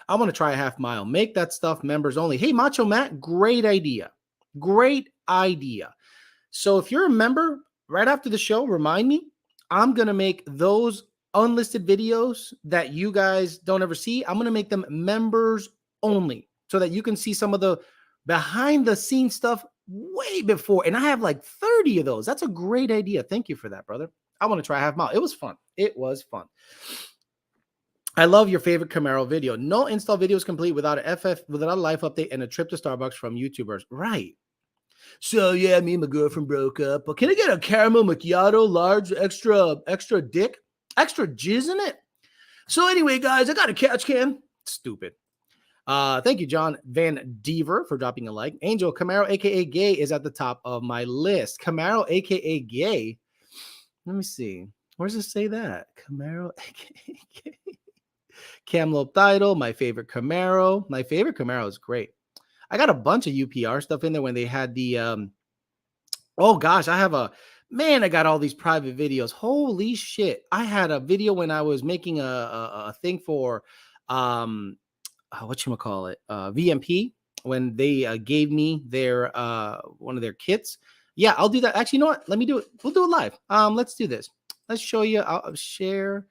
I want to try a half mile. Make that stuff members only. Hey, Macho Matt, great idea. Great idea. So if you're a member, right after the show, remind me. I'm going to make those unlisted videos that you guys don't ever see. I'm going to make them members only so that you can see some of the behind the scenes stuff way before. And I have like 30 of those. That's a great idea. Thank you for that, brother. I want to try half mile. It was fun. It was fun. I love your favorite Camaro video. No install video is complete without without a life update and a trip to Starbucks from YouTubers. Right. So yeah, me and my girlfriend broke up. But can I get a caramel macchiato, large, extra dick, extra jizz in it? So anyway, guys, I got a catch can. Stupid. Thank you, John Van Dever, for dropping a like. Angel Camaro, aka Gay, is at the top of my list. Camaro, aka Gay. Let me see. Where does it say that? Camaro, aka Gay. Camlope title, my favorite Camaro. My favorite Camaro is great. I got a bunch of UPR stuff in there when they had the oh gosh, I got all these private videos. Holy shit. I had a video when I was making a thing for whatchamacallit, VMP, when they gave me their one of their kits. Yeah, I'll do that. Actually, you know what? Let me do it. We'll do it live. Let's do this. Let's show you. I'll share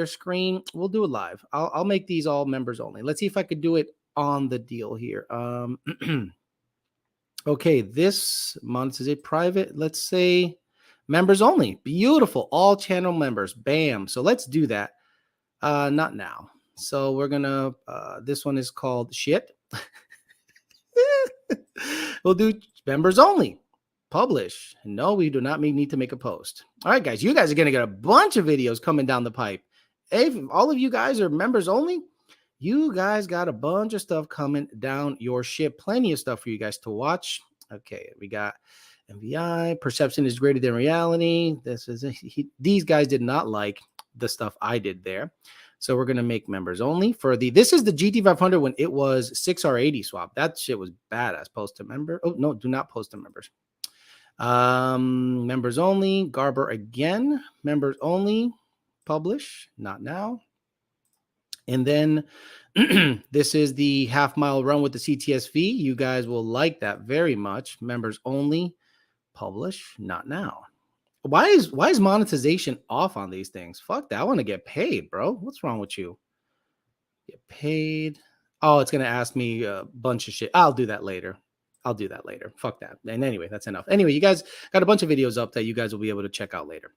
screen. We'll do it live. I'll make these all members only. Let's see if I could do it on the deal here. Okay, this month is a private. Let's say members only. Beautiful. All channel members. Bam. So let's do that. Not now. So we're gonna this one is called shit. We'll do members only. Publish. No, we do not need to make a post. All right, guys, you guys are going to get a bunch of videos coming down the pipe. If all of you guys are members only, you guys got a bunch of stuff coming down your ship. Plenty of stuff for you guys to watch. Okay, we got MVI. Perception is greater than reality. These guys did not like the stuff I did there. So we're going to make members only for this is the GT500 when it was 6R80 swap. That shit was badass. Post to member. Oh, no, do not post to members. Members only. Garber again. Members only. Publish. Not now. And then this is the half mile run with the CTSV. You guys will like that very much. Members only. Publish. Not now. Why is monetization off on these things? Fuck that. I want to get paid, bro. What's wrong with you? Get paid. Oh, it's going to ask me a bunch of shit. I'll do that later. Fuck that. And anyway, that's enough. Anyway, you guys got a bunch of videos up that you guys will be able to check out later.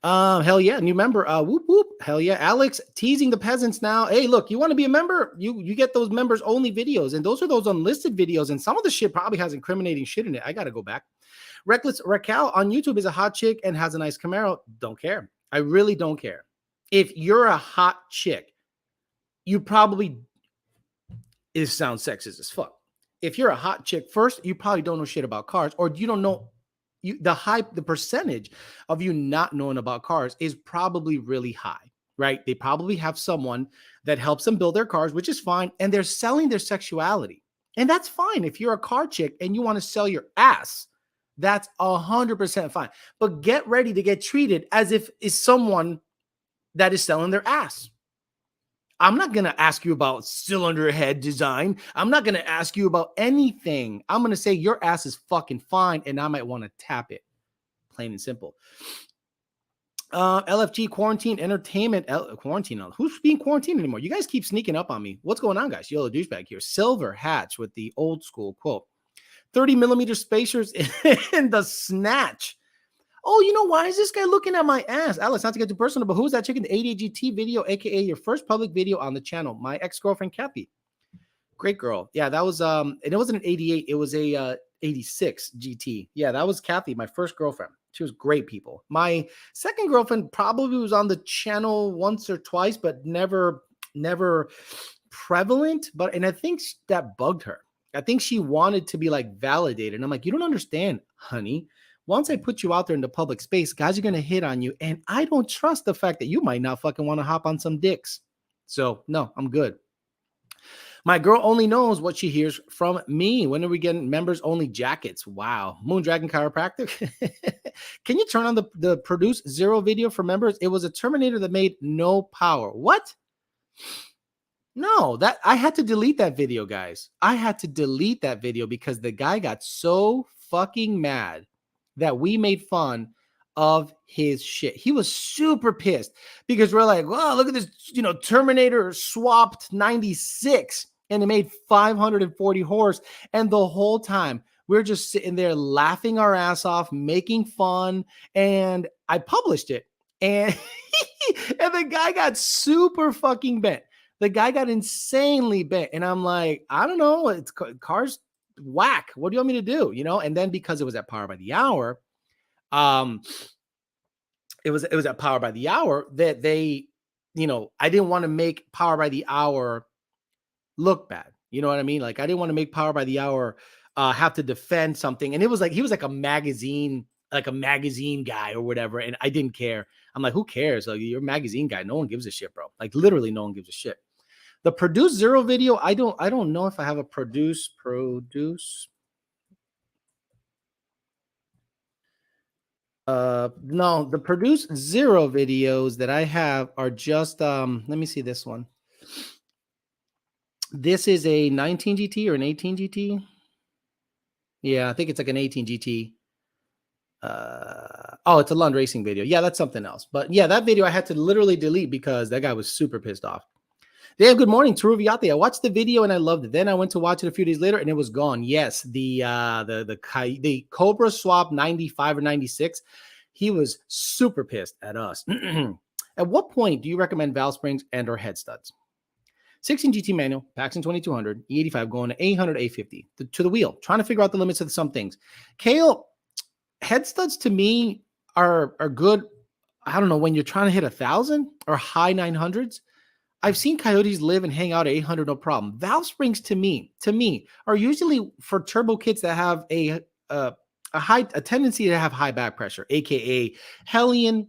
Hell yeah, new member. Whoop whoop. Hell yeah, Alex teasing the peasants now. Hey, look, you want to be a member? You get those members only videos, and those are those unlisted videos. And some of the shit probably has incriminating shit in it. I gotta go back. Reckless Raquel on YouTube is a hot chick and has a nice Camaro. Don't care. I really don't care. If you're a hot chick, you probably sounds sexist as fuck. If you're a hot chick, first, you probably don't know shit about cars, or you don't know the percentage of you not knowing about cars is probably really high, right? They probably have someone that helps them build their cars, which is fine. And they're selling their sexuality. And that's fine. If you're a car chick and you want to sell your ass, that's 100% fine. But get ready to get treated as if it's someone that is selling their ass. I'm not going to ask you about cylinder head design. I'm not going to ask you about anything. I'm going to say your ass is fucking fine, and I might want to tap it. Plain and simple. LFG quarantine entertainment. Quarantine. Who's being quarantined anymore? You guys keep sneaking up on me. What's going on, guys? Yellow douchebag here. Silver hatch with the old school quote. 30 millimeter spacers in the snatch. Oh, you know, why is this guy looking at my ass? Alex, not to get too personal, but who's that chick in the 88GT video, aka your first public video on the channel? My ex-girlfriend, Kathy. Great girl. Yeah, that was and it wasn't an 88, it was a 86 GT. Yeah, that was Kathy, my first girlfriend. She was great, people. My second girlfriend probably was on the channel once or twice, but never prevalent. And I think that bugged her. I think she wanted to be like validated. And I'm like, you don't understand, honey. Once I put you out there in the public space, guys are going to hit on you. And I don't trust the fact that you might not fucking want to hop on some dicks. So no, I'm good. My girl only knows what she hears from me. When are we getting members only jackets? Wow. Moondragon Chiropractic. Can you turn on the produce zero video for members? It was a Terminator that made no power. What? No, that I had to delete that video, guys. I had to delete that video because the guy got so fucking mad that we made fun of his shit. He was super pissed because we're like, wow, look at this, Terminator swapped 96 and it made 540 horse. And the whole time we're just sitting there laughing our ass off, making fun. And I published it and, and the guy got super fucking bent. The guy got insanely bent. And I'm like, I don't know. It's cars whack. What do you want me to do? And then because it was at Power by the Hour, it was at Power by the Hour that they, I didn't want to make Power by the Hour look bad. You know what I mean? Like I didn't want to make Power by the Hour have to defend something. And it was like, he was like a magazine guy or whatever. And I didn't care. I'm like, who cares? Like you're a magazine guy. No one gives a shit, bro. Like literally no one gives a shit. The produce zero video. I don't know if I have a produce. No, the produce zero videos that I have are just let me see this one. This is a 19 GT or an 18 GT. Yeah, I think it's like an 18 GT. It's a Lund racing video. Yeah, that's something else. But yeah, that video I had to literally delete because that guy was super pissed off. Damn, good morning, Teruviate. I watched the video and I loved it. Then I went to watch it a few days later and it was gone. Yes, the Cobra swap 95 or 96. He was super pissed at us. At what point do you recommend valve springs and or head studs? 16 GT manual, Paxton 2200, E85 going to 800, 850 to the wheel. Trying to figure out the limits of some things. Kale, head studs to me are good. I don't know, when you're trying to hit 1,000 or high 900s. I've seen coyotes live and hang out at 800, no problem. Valve springs to me are usually for turbo kits that have a tendency to have high back pressure, aka Hellion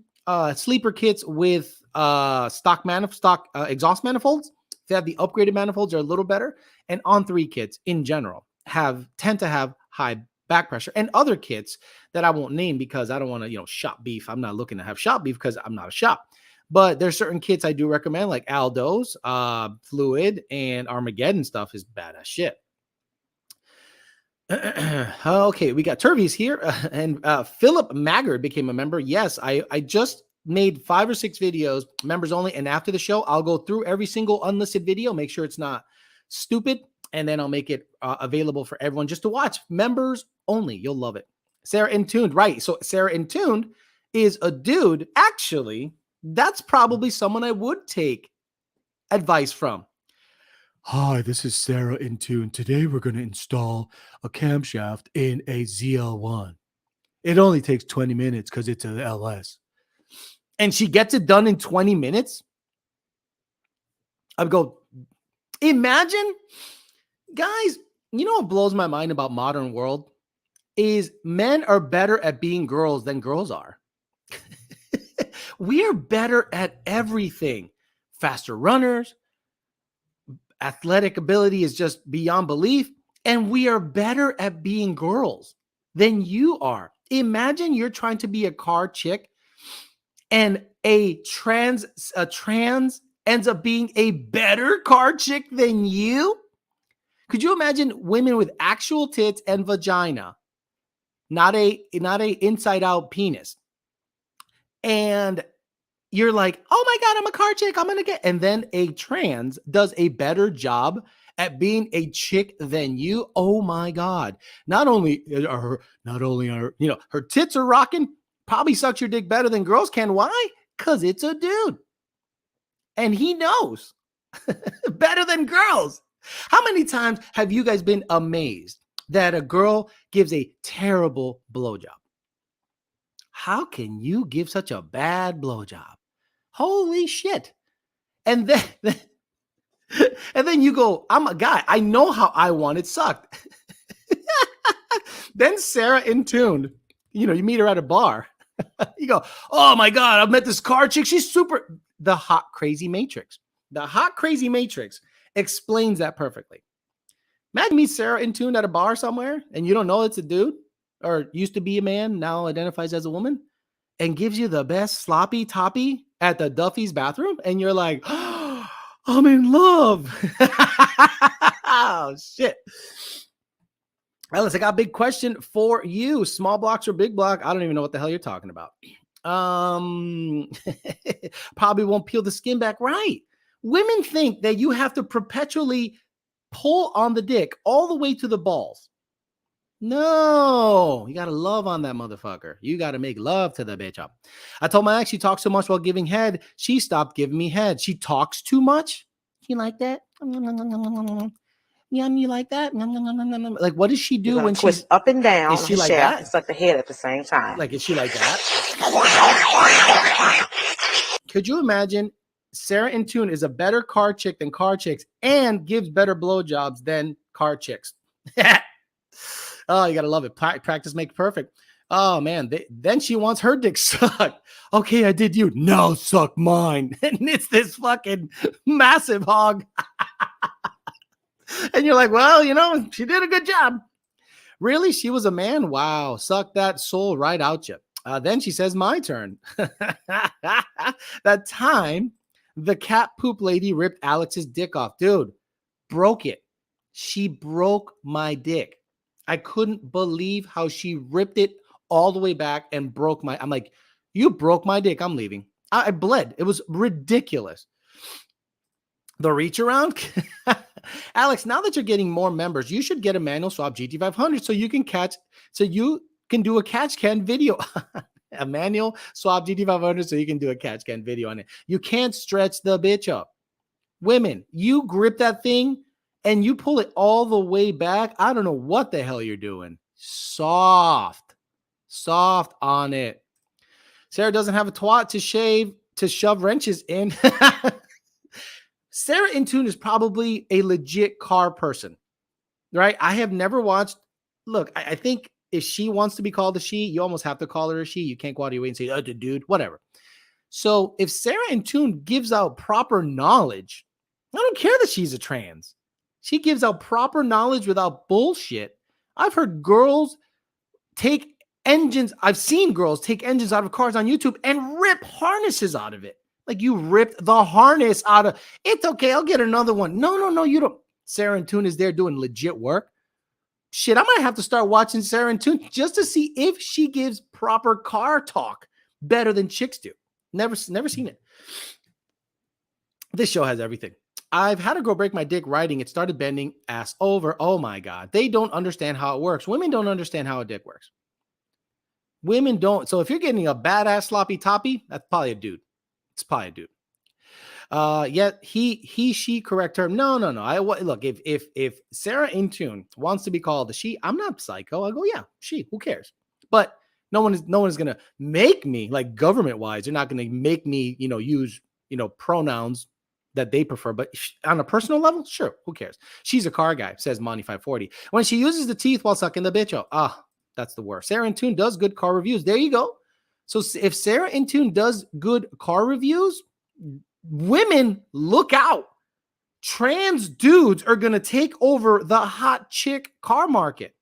sleeper kits with stock exhaust manifolds. They have the upgraded manifolds are a little better, and on-3 kits in general tend to have high back pressure, and other kits that I won't name because I don't want to shop beef. I'm not looking to have shop beef because I'm not a shop. But there's certain kits I do recommend, like Aldo's, Fluid, and Armageddon stuff is badass shit. Okay, we got Turvies here, and Philip Maggard became a member. Yes, I just made 5 or 6 videos, members only, and after the show, I'll go through every single unlisted video, make sure it's not stupid, and then I'll make it available for everyone just to watch. Members only, you'll love it. Sarah Intuned, right? So Sarah Intuned is a dude, actually. That's probably someone I would take advice from. Hi, this is Sarah Intune. Today we're going to install a camshaft in a ZL1. It only takes 20 minutes because it's an LS. And she gets it done in 20 minutes? I'd go, imagine, guys, you know what blows my mind about modern world is men are better at being girls than girls are. We are better at everything. Faster runners, athletic ability is just beyond belief, and we are better at being girls than you are. Imagine you're trying to be a car chick and a trans ends up being a better car chick than you. Could you imagine women with actual tits and vagina, not a inside out penis? And you're like, oh my God, I'm a car chick. I'm going to get, and then a trans does a better job at being a chick than you. Oh my God. Not only are her tits are rocking, probably sucks your dick better than girls can. Why? Because it's a dude. And he knows better than girls. How many times have you guys been amazed that a girl gives a terrible blowjob? How can you give such a bad blowjob? Holy shit. And then, and then you go, I'm a guy. I know how I want it sucked. Then Sarah in tune, you meet her at a bar. You go, oh my God, I've met this car chick. She's super. The hot, crazy matrix. The hot, crazy matrix explains that perfectly. Imagine me, Sarah in tune at a bar somewhere, and you don't know it's a dude or used to be a man, now identifies as a woman, and gives you the best sloppy toppy at the Duffy's bathroom. And you're like, oh, I'm in love. Oh, shit. Alice, I got a big question for you. Small blocks or big block? I don't even know what the hell you're talking about. Probably won't peel the skin back right. Women think that you have to perpetually pull on the dick all the way to the balls. No, you got to love on that motherfucker. You got to make love to the bitch up. I told my ex she talks so much while giving head. She stopped giving me head. She talks too much. You like that? Yum, you like that? Like, what does she do when twist she's up and down? Is she like that? And suck the head at the same time. Like, is she like that? Could you imagine Sarah in tune is a better car chick than car chicks and gives better blowjobs than car chicks? Oh, you gotta love it. Practice makes perfect. Oh man, then she wants her dick sucked. Okay, I did you. Now suck mine. And it's this fucking massive hog. And you're like, well, she did a good job. Really? She was a man? Wow. Suck that soul right out you. Then she says, my turn. That time the cat poop lady ripped Alex's dick off. Dude, broke it. She broke my dick. I couldn't believe how she ripped it all the way back and broke I'm like, you broke my dick. I'm leaving. I bled. It was ridiculous. The reach around. Alex, now that you're getting more members, you should get a manual swap GT500 so you can do a catch can video. A manual swap GT500 so you can do a catch can video on it. You can't stretch the bitch up. Women, you grip that thing and you pull it all the way back. I don't know what the hell you're doing. Soft on it. Sarah doesn't have a twat to shove wrenches in. Sarah in tune is probably a legit car person, right? I have never watched. Look, I think if she wants to be called a she, you almost have to call her a she. You can't go out of your way and say, oh, dude, whatever. So if Sarah in tune gives out proper knowledge, I don't care that she's a trans. She gives out proper knowledge without bullshit. I've heard girls take engines. I've seen girls take engines out of cars on YouTube and rip harnesses out of it. Like, you ripped the harness out of it's okay. I'll get another one. No, you don't. Sarah in tune is there doing legit work. Shit, I might have to start watching Sarah in tune just to see if she gives proper car talk better than chicks do. Never seen it. This show has everything. I've had a girl break my dick riding. It started bending ass over. Oh my God. They don't understand how it works. Women don't understand how a dick works. Women don't. So if you're getting a badass sloppy toppy, that's probably a dude. It's probably a dude. Yet she, correct term. No. Look, if Sarah in tune wants to be called a she, I'm not psycho. I go, yeah, she, who cares? But no one is going to make me, like, government wise. They're not going to make me, use, pronouns that they prefer. But on a personal level, sure, who cares? She's a car guy, says Monty 540. When she uses the teeth while sucking the bitch up, that's the worst. Sarah in tune does good car reviews. There you go. So if Sarah in tune does good car reviews, women, look out. Trans dudes are going to take over the hot chick car market.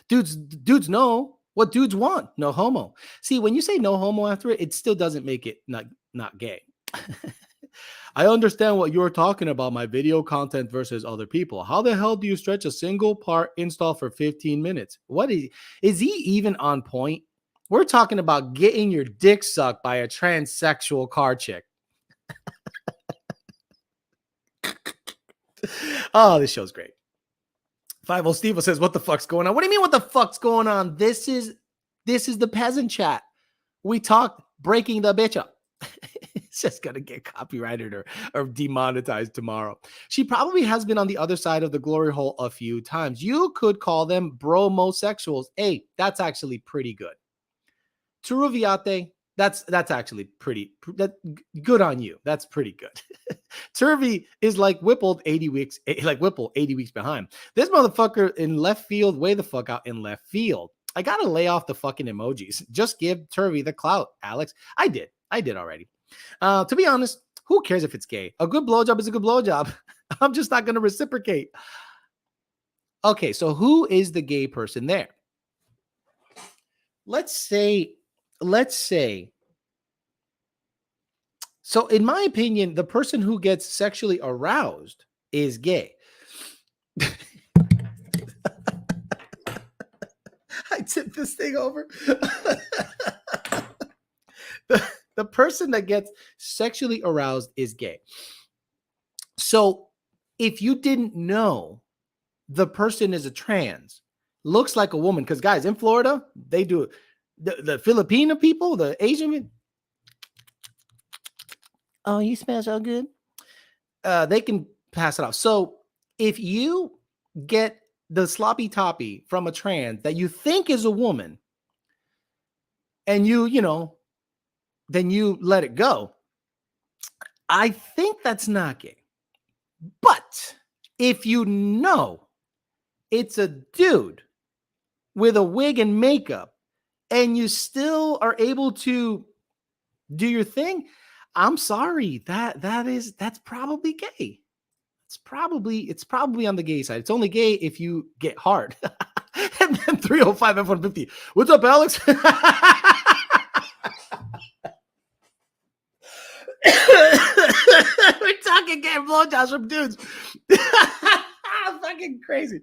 Dudes know what dudes want. No homo. See, when you say no homo after it, it still doesn't make it not gay. I understand what you're talking about, my video content versus other people. How the hell do you stretch a single part install for 15 minutes? What is he even on point? We're talking about getting your dick sucked by a transsexual car chick. Oh, this show's great. 50 Steve says, what the fuck's going on? What do you mean, what the fuck's going on? This is the Peasant Chat. We talk breaking the bitch up. It's just going to get copyrighted or demonetized tomorrow. She probably has been on the other side of the glory hole a few times. You could call them bromosexuals. Hey, that's actually pretty good. Turuviate, that's actually good on you. That's pretty good. Turvy is like Whipple 80 weeks, like Whipple 80 weeks behind. This motherfucker in left field, way the fuck out in left field. I gotta lay off the fucking emojis. Just give Turvy the clout, Alex. I did already. To be honest, who cares if it's gay? A good blowjob is a good blowjob. I'm just not gonna reciprocate. Okay, so who is the gay person there? Let's say, so in my opinion, the person who gets sexually aroused is gay. I tipped this thing over. The person that gets sexually aroused is gay. So if you didn't know the person is a trans, looks like a woman, because guys, in Florida, they do the Filipino people, the Asian, oh, you smell so good. They can pass it off. So if you get the sloppy toppy from a trans that you think is a woman, and then you let it go, I think that's not gay. But if you know it's a dude with a wig and makeup, and you still are able to do your thing, I'm sorry, that's probably gay. It's probably on the gay side. It's only gay if you get hard. And then 305 F150. What's up, Alex? We're talking gay blowjobs from dudes. Fucking crazy.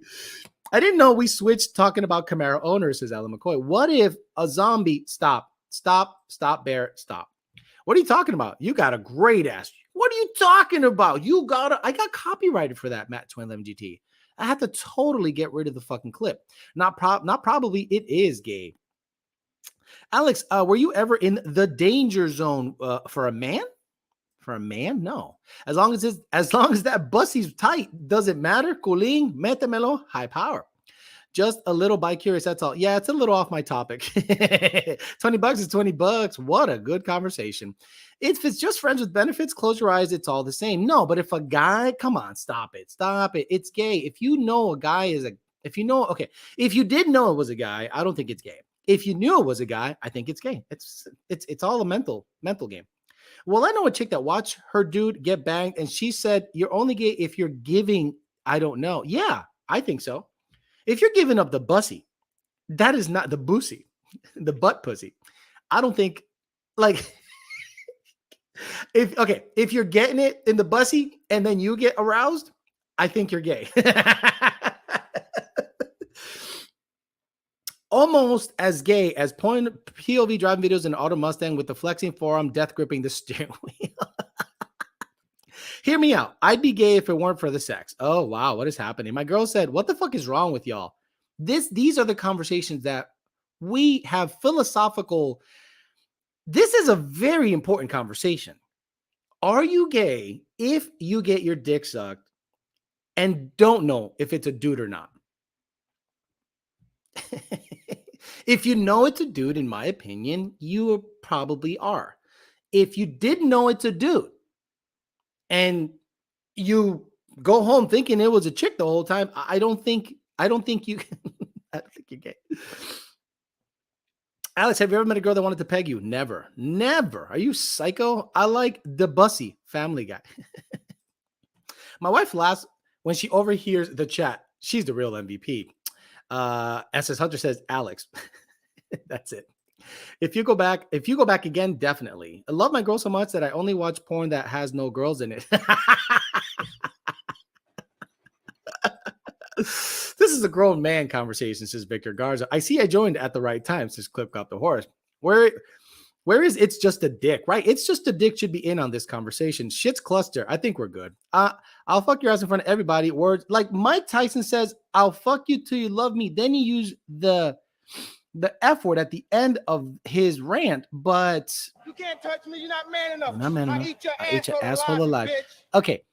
I didn't know we switched talking about Camaro owners, says Alan McCoy. What if a zombie? Stop, Barrett, stop. What are you talking about? You got a great ass. What are you talking about? I got copyrighted for that, Matt 2011 GT. I had to totally get rid of the fucking clip. Not probably, it is gay. Alex, were you ever in the danger zone for a man? For a man, no. As long as that bussy's tight, doesn't matter. Cooling, metemelo, high power. Just a little bi-curious, that's all. Yeah, it's a little off my topic. $20 is $20. What a good conversation. If it's just friends with benefits, close your eyes, it's all the same. No, but if a guy, come on, stop it. It's gay. If you know a guy is if you did know it was a guy, I don't think it's gay. If you knew it was a guy, I think it's gay. It's all a mental game. Well, I know a chick that watched her dude get banged, and she said, you're only gay if you're giving, I don't know. Yeah, I think so. If you're giving up the bussy, that is not the bussy, the butt pussy. I don't think, like, if you're getting it in the bussy and then you get aroused, I think you're gay. Almost as gay as POV driving videos in Auto Mustang with the flexing forearm, death gripping the steering wheel. Hear me out. I'd be gay if it weren't for the sex. Oh, wow. What is happening? My girl said, what the fuck is wrong with y'all? These are the conversations that we have philosophical. This is a very important conversation. Are you gay if you get your dick sucked and don't know if it's a dude or not? If you know it's a dude, in my opinion, you probably are. If you didn't know it's a dude and you go home thinking it was a chick the whole time, I don't think you I don't think you're gay. Alex, have you ever met a girl that wanted to peg you? Never. Are you psycho? I like the bussy Family Guy. My wife laughs when she overhears the chat. She's the real MVP. SS Hunter says, Alex. That's it. If you go back again, definitely. I love my girl so much that I only watch porn that has no girls in it. This is a grown man conversation, says Victor Garza. I see I joined at the right time, says Clip Got the Horse. Where is it's just a dick, right? It's just a dick should be in on this conversation. Shit's cluster. I think we're good. I'll fuck your ass in front of everybody. Words like Mike Tyson says, I'll fuck you till you love me. Then he used the F word at the end of his rant, but you can't touch me. You're not man enough. I'm not man enough. I eat your asshole alive. Bitch. Okay.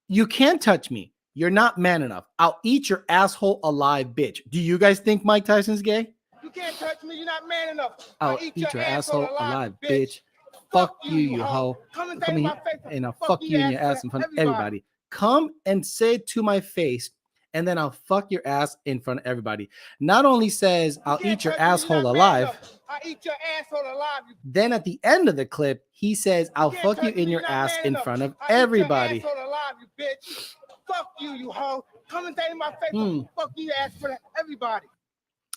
You can't touch me. You're not man enough. I'll eat your asshole alive, bitch. Do you guys think Mike Tyson's gay? You can't touch me. You're not man enough. I'll eat your asshole alive, bitch. Fuck you, you hoe. Come here and I'll fuck you in your ass in front of everybody. Come and say it to my face, and then I'll fuck your ass in front of everybody. Not only says I'll eat your asshole alive, I'll eat your asshole alive. then at the end of the clip, he says, I'll fuck you in your ass in front of everybody. Asshole alive, you bitch. Fuck you, you hoe. Come and say in my face, fuck you, ass for everybody.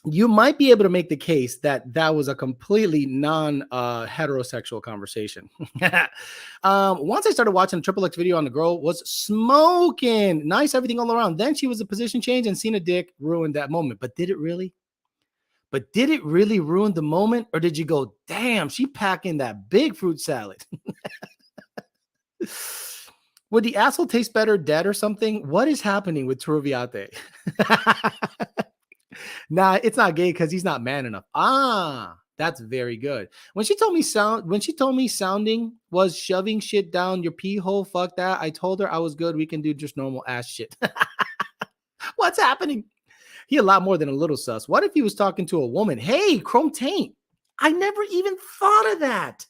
You might be able to make the case that that was a completely non-heterosexual conversation. Once I started watching a Triple X video on the girl was smoking. Nice, everything all around. Then she was a position change and seen a dick ruined that moment. But did it really? But did it really ruin the moment? Or did you go, damn, she packing that big fruit salad? Would the asshole taste better dead or something? What is happening with Turviate? Nah, it's not gay because he's not man enough. Ah, that's very good. When she told me sounding was shoving shit down your pee hole, fuck that. I told her I was good. We can do just normal ass shit. What's happening? He a lot more than a little sus. What if he was talking to a woman? Hey, Chrome Taint. I never even thought of that.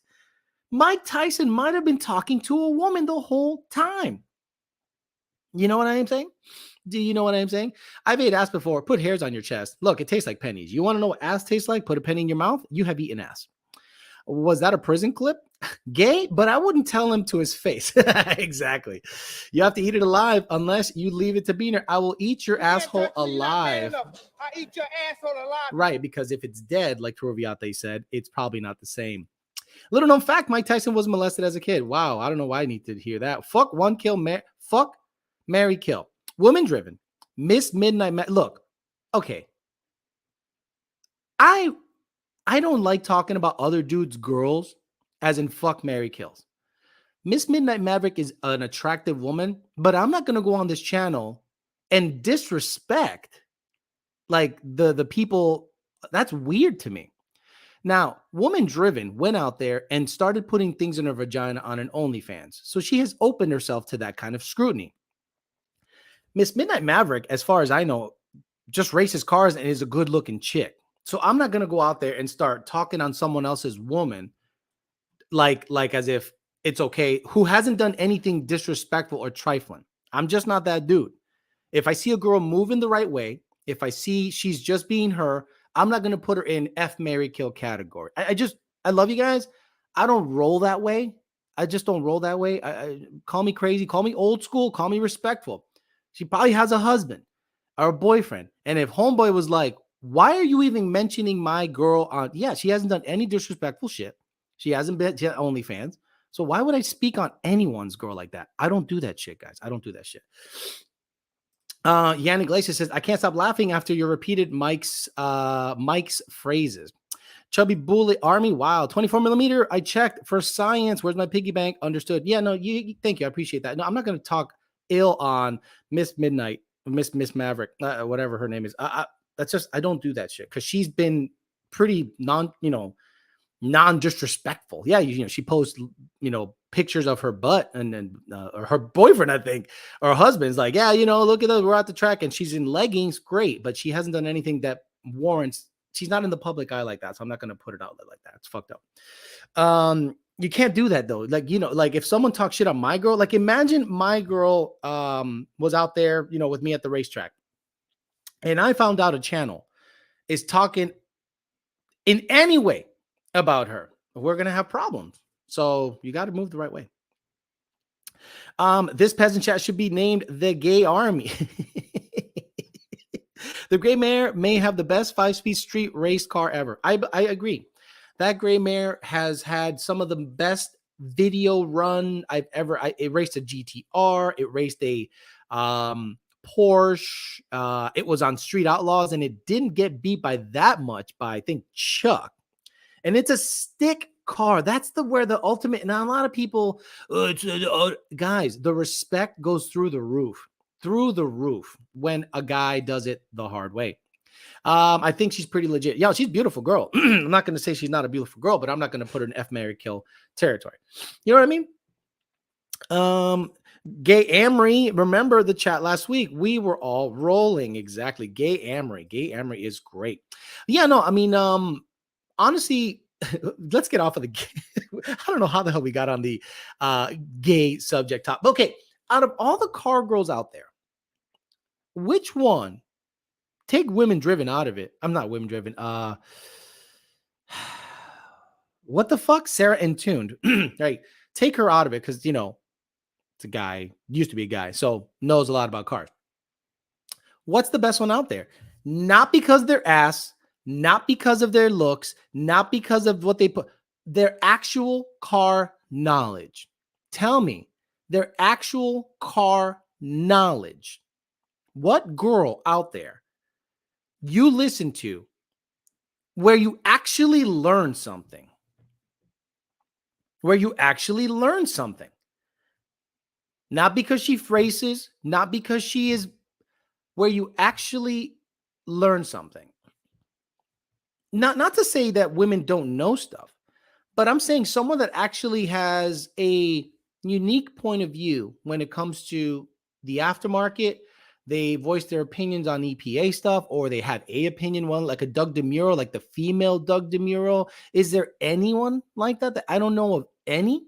Mike Tyson might have been talking to a woman the whole time. You know what I am saying? Do you know what I'm saying? I've ate ass before. Put hairs on your chest. Look, it tastes like pennies. You want to know what ass tastes like? Put a penny in your mouth. You have eaten ass. Was that a prison clip? Gay? But I wouldn't tell him to his face. Exactly. You have to eat it alive unless you leave it to Beaner. I will eat your asshole alive. I eat your asshole alive. Right, because if it's dead, like Turviate said, it's probably not the same. Little known fact, Mike Tyson was molested as a kid. Wow, I don't know why I need to hear that. Fuck one kill, fuck, marry, kill. Woman driven. Miss Midnight. Look, okay. I don't like talking about other dudes' girls as in fuck, marry, kills. Miss Midnight Maverick is an attractive woman, but I'm not going to go on this channel and disrespect like the people. That's weird to me. Now, Woman Driven went out there and started putting things in her vagina on an OnlyFans. So she has opened herself to that kind of scrutiny. Miss Midnight Maverick, as far as I know, just races cars and is a good-looking chick. So I'm not going to go out there and start talking on someone else's woman like as if it's okay, who hasn't done anything disrespectful or trifling. I'm just not that dude. If I see a girl moving the right way, if I see she's just being her, I'm not going to put her in F, marry, kill category. I love you guys. I don't roll that way. I just don't roll that way. Call me crazy. Call me old school. Call me respectful. She probably has a husband or a boyfriend. And if homeboy was like, why are you even mentioning my girl on? Yeah, she hasn't done any disrespectful shit. She hasn't been to OnlyFans. So why would I speak on anyone's girl like that? I don't do that shit, guys. I don't do that shit. Yanni Glacier says, I can't stop laughing after your repeated Mike's phrases. Chubby Bullet Army, wow, 24 millimeter. I checked for science. Where's my piggy bank? Understood. Yeah, no, thank you. I appreciate that. No, I'm not going to talk ill on Miss Midnight, Miss Maverick, whatever her name is. That's just, I don't do that shit because she's been pretty non-disrespectful. Yeah, she posts, pictures of her butt and or her boyfriend, I think, or her husband's like, yeah, look at us, we're at the track and she's in leggings, great, but she hasn't done anything that warrants, she's not in the public eye like that, so I'm not going to put it out like that. It's fucked up. You can't do that though. Like, like if someone talks shit on my girl, like imagine my girl was out there, with me at the racetrack and I found out a channel is talking in any way about her, we're going to have problems. So you got to move the right way. This peasant chat should be named the Gay Army. The gray mare may have the best 5-speed street race car ever. I agree. That gray mare has had some of the best video run I've ever. It raced a GTR. It raced a Porsche. It was on Street Outlaws, and it didn't get beat by that much by, I think, Chuck. And it's a stick car. That's where the ultimate. Now, a lot of people, guys, the respect goes through the roof when a guy does it the hard way. I think she's pretty legit. Yeah, she's a beautiful girl. I'm not going to say she's not a beautiful girl, but I'm not going to put her in F, marry, kill territory. You know what I mean? Gay Amory, remember the chat last week? We were all rolling. Exactly. Gay Amory. Gay Amory is great. Yeah, no, I mean, honestly, let's get off of the I don't know how the hell we got on the gay subject top. Okay, out of all the car girls out there, which one, take women driven out of it? I'm not women driven. What the fuck? Sarah Entuned. Right. Take her out of it because, it's a guy, used to be a guy, so knows a lot about cars. What's the best one out there? Not because of their ass, not because of their looks, not because of what they put, their actual car knowledge. Tell me, their actual car knowledge. What girl out there you listen to where you actually learn something? Where you actually learn something. Not because she phrases, not because she is, where you actually learn something. Not to say that women don't know stuff, but I'm saying someone that actually has a unique point of view when it comes to the aftermarket. They voice their opinions on EPA stuff, or they have a opinion, one like a Doug DeMuro, like the female Doug DeMuro. Is there anyone like that I don't know of any?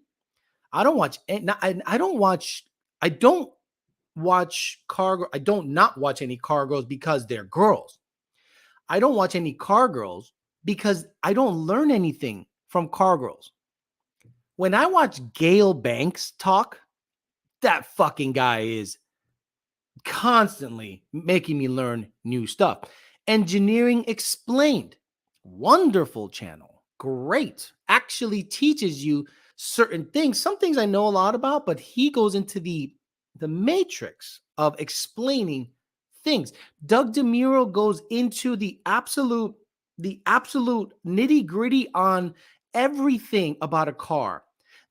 I don't watch. I don't watch. I don't watch car. I don't not watch any car girls because they're girls. I don't watch any car girls because I don't learn anything from car girls. When I watch Gail Banks talk, that fucking guy is constantly making me learn new stuff. Engineering Explained, wonderful channel. Great. Actually teaches you certain things. Some things I know a lot about, but he goes into the matrix of explaining things. Doug DeMuro goes into the absolute nitty-gritty on everything about a car.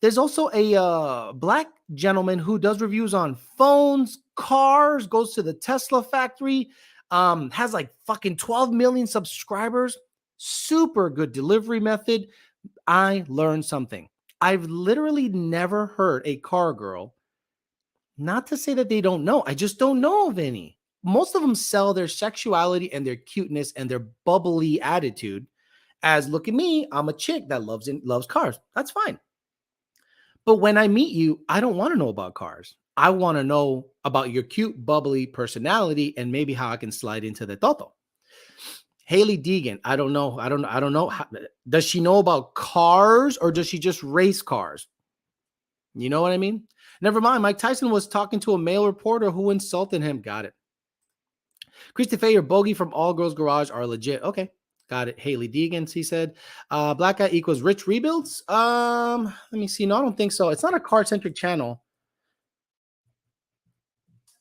There's also a black gentleman who does reviews on phones, cars, goes to the Tesla factory, has like fucking 12 million subscribers. Super good delivery method. I learned something. I've literally never heard a car girl, not to say that they don't know, I just don't know of any. Most of them sell their sexuality and their cuteness and their bubbly attitude as, look at me, I'm a chick that loves cars. That's fine. But when I meet you, I don't want to know about cars. I want to know about your cute, bubbly personality and maybe how I can slide into the toto. Haley Deegan, I don't know. I don't know. Does she know about cars or does she just race cars? You know what I mean? Never mind. Mike Tyson was talking to a male reporter who insulted him. Got it. Christopher, your bogey from All Girls Garage are legit. Okay. Got it. Haley Deegan, he said. Black guy equals rich rebuilds. Let me see. No, I don't think so. It's not a car-centric channel.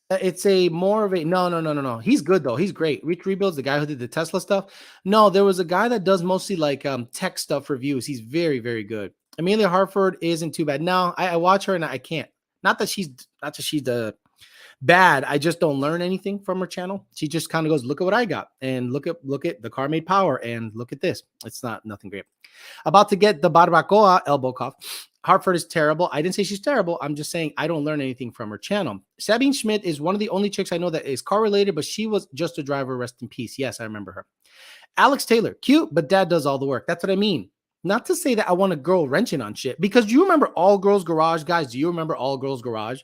It's a more of a no. He's good though. He's great. Rich Rebuilds, the guy who did the Tesla stuff. No, there was a guy that does mostly like tech stuff reviews. He's very, very good. Amelia Hartford isn't too bad. No, I watch her and I can't. Not that she's the bad. I just don't learn anything from her channel. She just kind of goes, look at what I got, and look at the car made power, and look at this. It's nothing great. About to get the barbacoa, elbow cough. Hartford is terrible. I didn't say she's terrible. I'm just saying I don't learn anything from her channel. Sabine Schmidt is one of the only chicks I know that is car related, but she was just a driver. Rest in peace. Yes, I remember her. Alex Taylor, cute, but dad does all the work. That's what I mean. Not to say that I want a girl wrenching on shit, because do you remember All Girls Garage, guys? Do you remember All Girls Garage?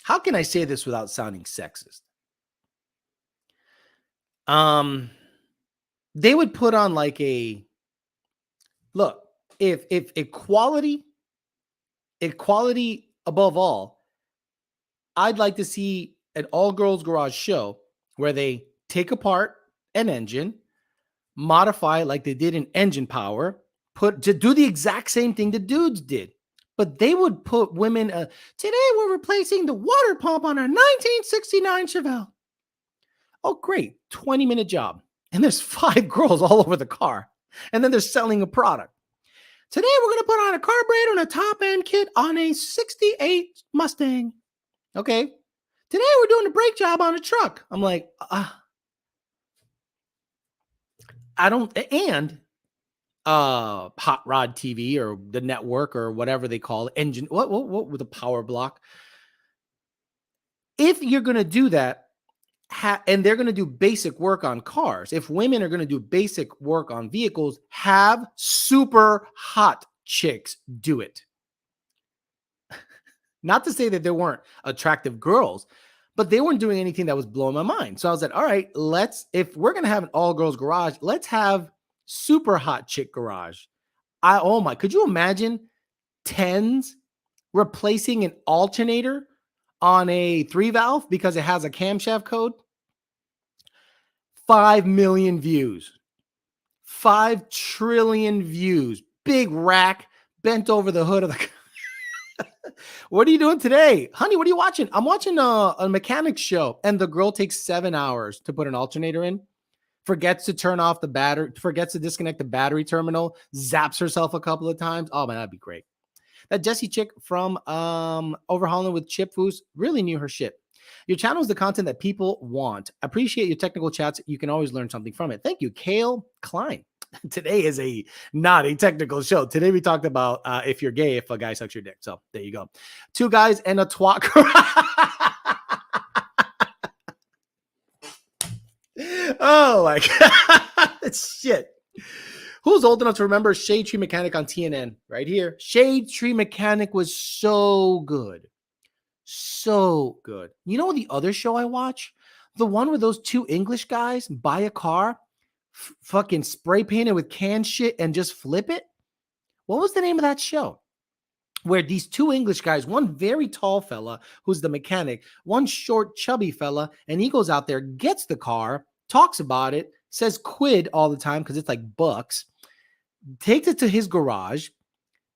How can I say this without sounding sexist? They would put on like a look, if equality above all, I'd like to see an all girls garage show where they take apart an engine, modify like they did in Engine Power, to do the exact same thing the dudes did. But they would put women, today we're replacing the water pump on our 1969 Chevelle. Oh, great. 20-minute job. And there's 5 girls all over the car. And then they're selling a product. Today, we're going to put on a carburetor and a top-end kit on a 68 Mustang. Okay. Today, we're doing a brake job on a truck. I'm like, I don't, and Hot Rod TV or the network or whatever they call it, engine, what with the power block. If you're going to do that, and they're going to do basic work on cars, if women are going to do basic work on vehicles, have super hot chicks do it. Not to say that there weren't attractive girls, but they weren't doing anything that was blowing my mind. So I was like, all right, if we're going to have an all girls garage, let's have super hot chick garage. Could you imagine 10s replacing an alternator on a 3-valve because it has a camshaft code? 5 million views, 5 trillion views, big rack bent over the hood of the car. What are you doing today? Honey, what are you watching? I'm watching a mechanics show, and the girl takes 7 hours to put an alternator in, forgets to turn off the battery, forgets to disconnect the battery terminal, zaps herself a couple of times. Oh man, that'd be great. That Jessie chick from Overhauling with Chip Foos really knew her shit. Your channel is the content that people want. Appreciate your technical chats. You can always learn something from it. Thank you, Kale Klein. Today is not a technical show. Today we talked about if you're gay, if a guy sucks your dick. So there you go. 2 guys and a twat. Oh my God. Shit. Who's old enough to remember Shade Tree Mechanic on TNN? Right here. Shade Tree Mechanic was so good. So good. You know the other show I watch? The one where those 2 English guys buy a car, fucking spray paint it with can shit and just flip it? What was the name of that show? Where these 2 English guys, one very tall fella who's the mechanic, one short chubby fella, and he goes out there, gets the car, talks about it, says quid all the time because it's like bucks, takes it to his garage.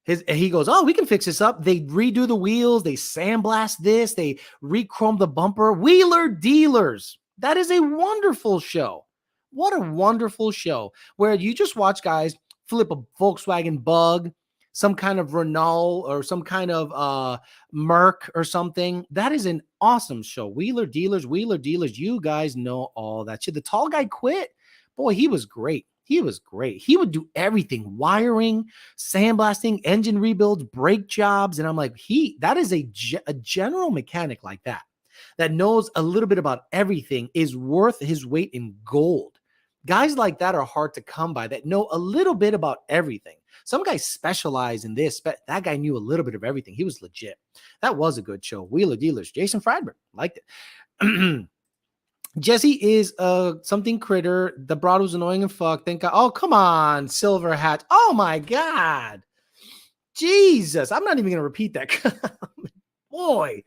He goes, oh, we can fix this up. They redo the wheels. They sandblast this. They re-chrome the bumper. Wheeler Dealers. That is a wonderful show. What a wonderful show where you just watch guys flip a Volkswagen Bug, some kind of Renault or some kind of Merc or something. That is an awesome show. Wheeler Dealers. You guys know all that shit. The tall guy quit. Boy, he was great. He was great. He would do everything, wiring, sandblasting, engine rebuilds, brake jobs. And I'm like, that is a general mechanic like that knows a little bit about everything is worth his weight in gold. Guys like that are hard to come by that know a little bit about everything. Some guys specialize in this, but that guy knew a little bit of everything. He was legit. That was a good show. Wheeler Dealers. Jason Friedberg liked it. Jesse is something critter. The broad was annoying and fuck. Thank God. Oh, come on, Silver Hat. Oh my God. Jesus. I'm not even gonna repeat that. Boy,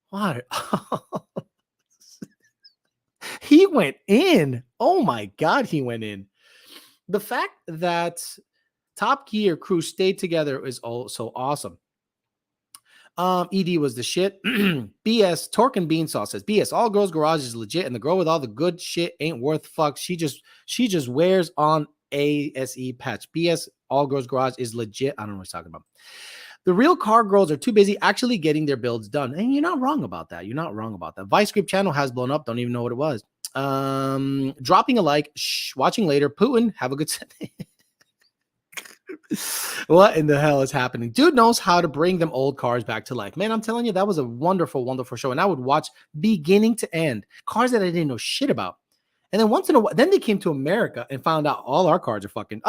what? He went in. Oh my God, he went in. The fact that Top Gear crew stayed together is also awesome. ED was the shit. BS Torque and Beansalt says BS all girls garage is legit and the girl with all the good shit ain't worth fuck. She just wears on ASE patch. BS all girls garage is legit. I don't know what he's talking about. The real car girls are too busy actually getting their builds done. And you're not wrong about that. You're not wrong about that. Vice Script channel has blown up. Don't even know what it was. Dropping a like. Watching later. Putin, have a good Sunday. What in the hell is happening? Dude knows how to bring them old cars back to life. Man, I'm telling you, that was a wonderful, wonderful show. And I would watch beginning to end cars that I didn't know shit about. And then once in a while, then they came to America and found out all our cars are fucking,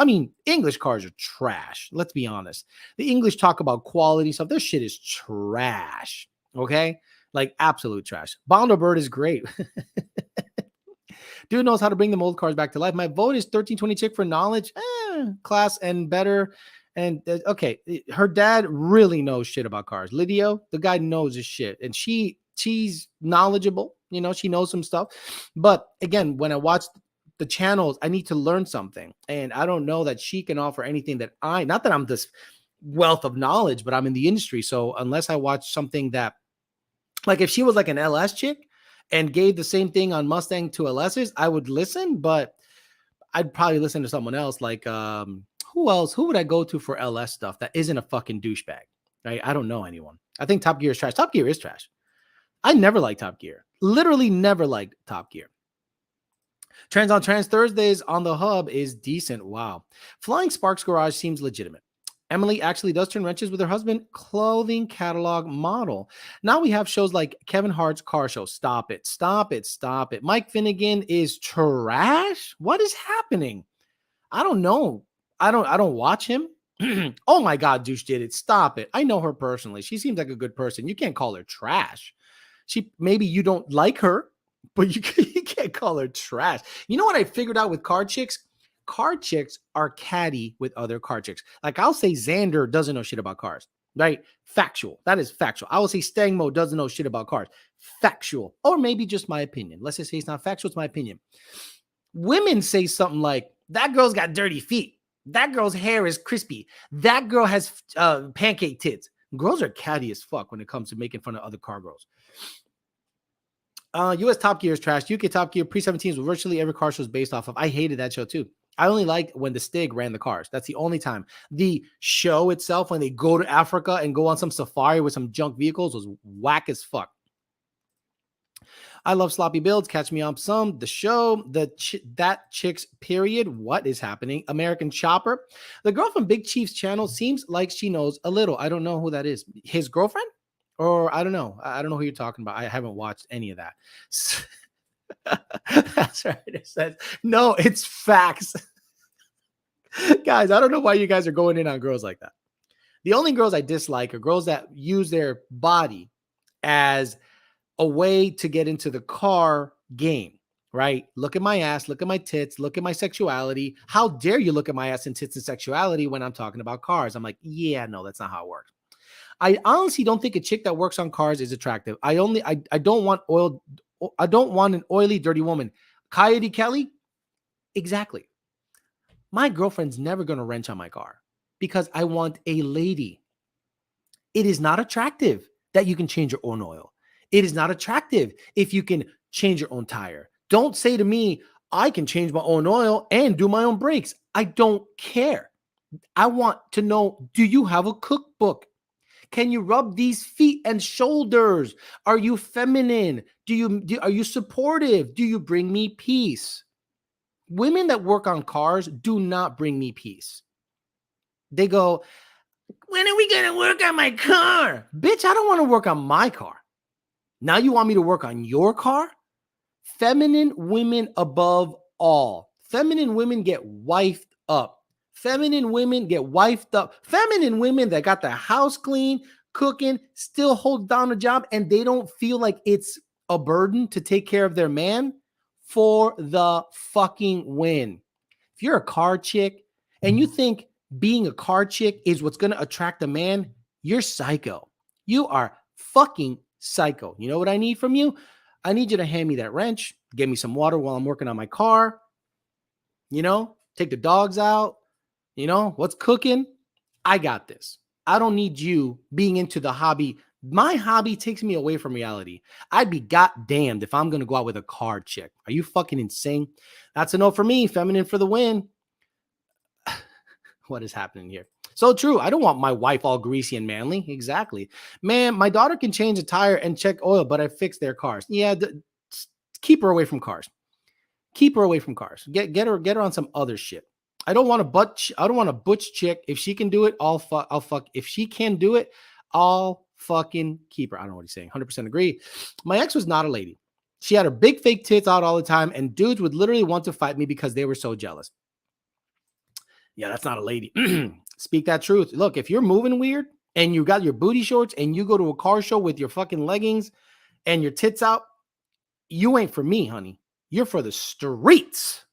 English cars are trash. Let's be honest. The English talk about quality stuff. Their shit is trash. Okay? Like absolute trash. Bondo Bird is great. Dude knows how to bring them old cars back to life. My vote is 1320 chick for knowledge, class, and better. And okay, her dad really knows shit about cars. Lydia, the guy knows his shit, and she's knowledgeable. You know, she knows some stuff. But again, when I watch the channels, I need to learn something, and I don't know that she can offer anything that not that I'm this wealth of knowledge, but I'm in the industry. So unless I watch something that, like, if she was like an LS chick and gave the same thing on Mustang to LSs, I would listen, but I'd probably listen to someone else. Like, who else? Who would I go to for LS stuff that isn't a fucking douchebag? Right? I don't know anyone. I think Top Gear is trash. Top Gear is trash. I never liked Top Gear. Literally never liked Top Gear. Trends on Trans Thursdays on the hub is decent. Wow. Flying Sparks Garage seems legitimate. Emily actually does turn wrenches with her husband, clothing catalog model. Now we have shows like Kevin Hart's car show. Stop it. Stop it. Stop it. Mike Finnegan is trash. What is happening? I don't know. I don't watch him. Oh my God, douche did it. Stop it. I know her personally. She seems like a good person. You can't call her trash. Maybe you don't like her, but you can't call her trash. You know what I figured out with car chicks? Car chicks are catty with other car chicks. Like I'll say Xander doesn't know shit about cars, right? Factual. That is factual. I will say Stangmo doesn't know shit about cars. Factual. Or maybe just my opinion. Let's just say it's not factual. It's my opinion. Women say something like, that girl's got dirty feet. That girl's hair is crispy. That girl has pancake tits. Girls are catty as fuck when it comes to making fun of other car girls. US Top Gear is trash. UK Top Gear pre-17s were virtually every car show is based off of. I hated that show too. I only liked when the Stig ran the cars. That's the only time. The show itself, when they go to Africa and go on some safari with some junk vehicles, was whack as fuck. I love sloppy builds. Catch me on some. The show, that chick's period. What is happening? American Chopper. The girl from Big Chief's channel seems like she knows a little. I don't know who that is. His girlfriend? Or I don't know. I don't know who you're talking about. I haven't watched any of that. That's right. It says, no, it's facts. Guys, I don't know why you guys are going in on girls like that. The only girls I dislike are girls that use their body as a way to get into the car game, right? Look at my ass, look at my tits, look at my sexuality. How dare you look at my ass and tits and sexuality when I'm talking about cars? I'm like, yeah, no, that's not how it works. I honestly don't think a chick that works on cars is attractive. I don't want an oily, dirty woman. Coyote Kelly, exactly. My girlfriend's never going to wrench on my car because I want a lady. It is not attractive that you can change your own oil. It is not attractive if you can change your own tire. Don't say to me, I can change my own oil and do my own brakes. I don't care. I want to know, do you have a cookbook? Can you rub these feet and shoulders? Are you feminine? Are you supportive? Do you bring me peace? Women that work on cars do not bring me peace. They go, when are we going to work on my car? Bitch, I don't want to work on my car. Now you want me to work on your car? Feminine women above all. Feminine women get wifed up. Feminine women get wifed up. Feminine women that got the house clean, cooking, still hold down a job, and they don't feel like it's a burden to take care of their man, for the fucking win. If you're a car chick and you think being a car chick is what's going to attract a man, you're psycho. You are fucking psycho. You know what I need from you? I need you to hand me that wrench, get me some water while I'm working on my car, take the dogs out, what's cooking? I got this. I don't need you being into the hobby. My hobby takes me away from reality. I'd be goddamned if I'm going to go out with a car chick. Are you fucking insane? That's a no for me. Feminine for the win. What is happening here? So true. I don't want my wife all greasy and manly. Exactly. Man, my daughter can change a tire and check oil, but I fix their cars. Yeah, keep her away from cars. Keep her away from cars. Get her on some other shit. I don't want a butch chick. If she can do it, I'll fuck. If she can do it, I'll fucking keep her. I don't know what he's saying. 100% agree. My ex was not a lady. She had her big fake tits out all the time, and dudes would literally want to fight me because they were so jealous. Yeah, that's not a lady. Speak that truth. Look, if you're moving weird and you got your booty shorts and you go to a car show with your fucking leggings and your tits out, you ain't for me, honey. You're for the streets.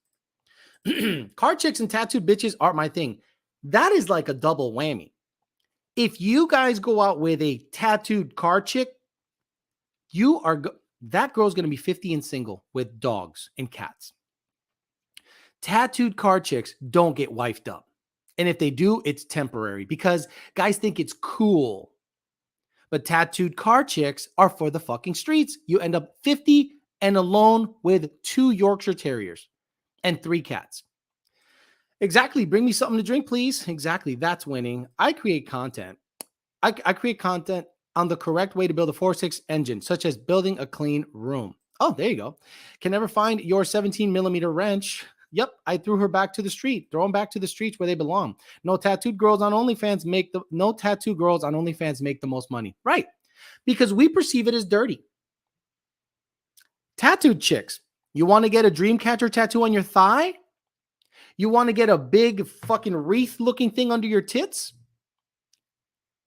Car chicks and tattooed bitches aren't my thing. That is like a double whammy. If you guys go out with a tattooed car chick, that girl's going to be 50 and single with dogs and cats. Tattooed car chicks don't get wifed up. And if they do, it's temporary because guys think it's cool. But tattooed car chicks are for the fucking streets. You end up 50 and alone with 2 Yorkshire Terriers and 3 cats. Exactly. Bring me something to drink, please. Exactly. That's winning. I create content. I create content on the correct way to build a 4.6 engine, such as building a clean room. Oh, there you go. Can never find your 17 millimeter wrench. Yep, I threw her back to the street. Throw them back to the streets where they belong. No tattooed girls on OnlyFans make the most money. Right. Because we perceive it as dirty. Tattooed chicks. You want to get a dream catcher tattoo on your thigh? You want to get a big fucking wreath looking thing under your tits?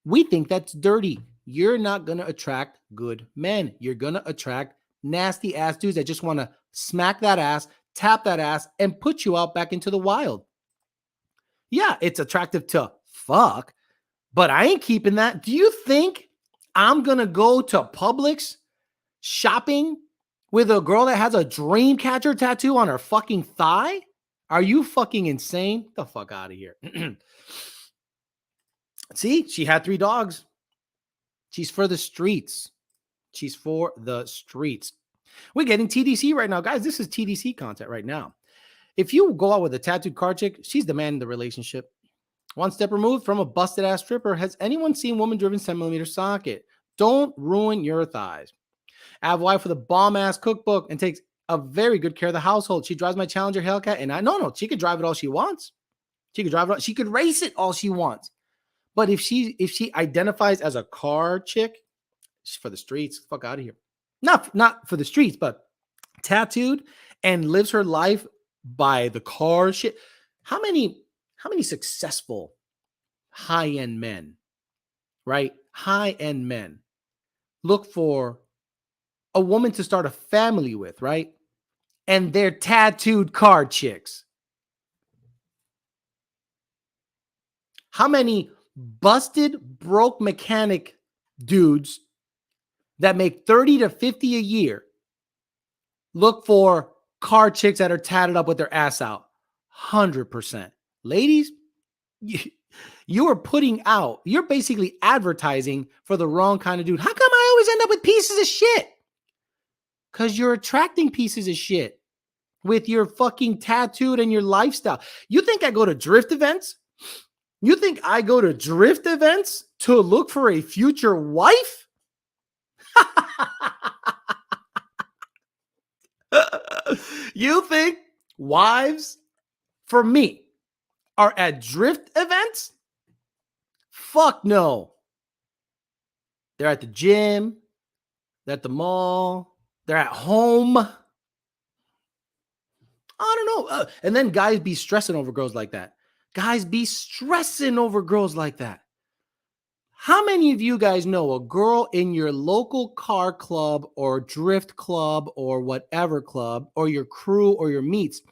We think that's dirty. You're not going to attract good men. You're going to attract nasty ass dudes that just want to smack that ass, tap that ass, and put you out back into the wild. Yeah, it's attractive to fuck, but I ain't keeping that. Do you think I'm going to go to Publix shopping with a girl that has a dream catcher tattoo on her fucking thigh? Are you fucking insane? Get the fuck out of here. See, she had 3 dogs. She's for the streets. She's for the streets. We're getting TDC right now. Guys, this is TDC content right now. If you go out with a tattooed car chick, she's the man in the relationship. One step removed from a busted ass stripper. Has anyone seen woman driven 10 millimeter socket? Don't ruin your thighs. I have a wife with a bomb ass cookbook and takes a very good care of the household. She drives my Challenger Hellcat, and she could drive it all she wants. She could race it all she wants. But if she identifies as a car chick, she's for the streets. Fuck out of here. Not for the streets, but tattooed and lives her life by the car shit. How many successful high-end men, right? High-end men look for a woman to start a family with, right? And they're tattooed car chicks. How many busted, broke mechanic dudes that make 30 to 50 a year look for car chicks that are tatted up with their ass out? 100%. Ladies, you are you're basically advertising for the wrong kind of dude. How come I always end up with pieces of shit? Because you're attracting pieces of shit with your fucking tattooed and your lifestyle. You think I go to drift events? You think I go to drift events to look for a future wife? You think wives for me are at drift events? Fuck no. They're at the gym. They're at the mall. They're at home. I don't know. And then guys be stressing over girls like that. Guys be stressing over girls like that. How many of you guys know a girl in your local car club or drift club or whatever club or your crew or your meets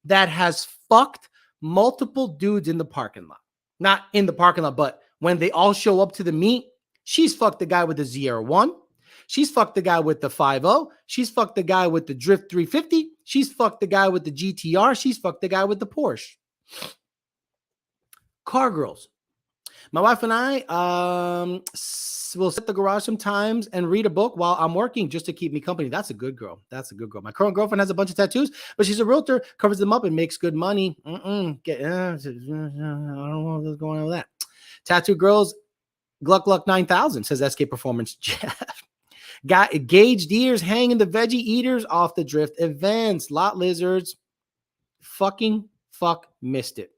that has fucked multiple dudes in the parking lot? Not in the parking lot, but when they all show up to the meet, she's fucked the guy with the ZR1. She's fucked the guy with the 5.0. She's fucked the guy with the Drift 350. She's fucked the guy with the GTR. She's fucked the guy with the Porsche. Car girls. My wife and I will sit at the garage sometimes and read a book while I'm working just to keep me company. That's a good girl. That's a good girl. My current girlfriend has a bunch of tattoos, but she's a realtor, covers them up and makes good money. I don't know what's going on with that. Tattoo girls, Gluck 9000, says SK Performance Jeff. Got gauged ears hanging the veggie eaters off the drift events. Lot lizards. Fuck missed it.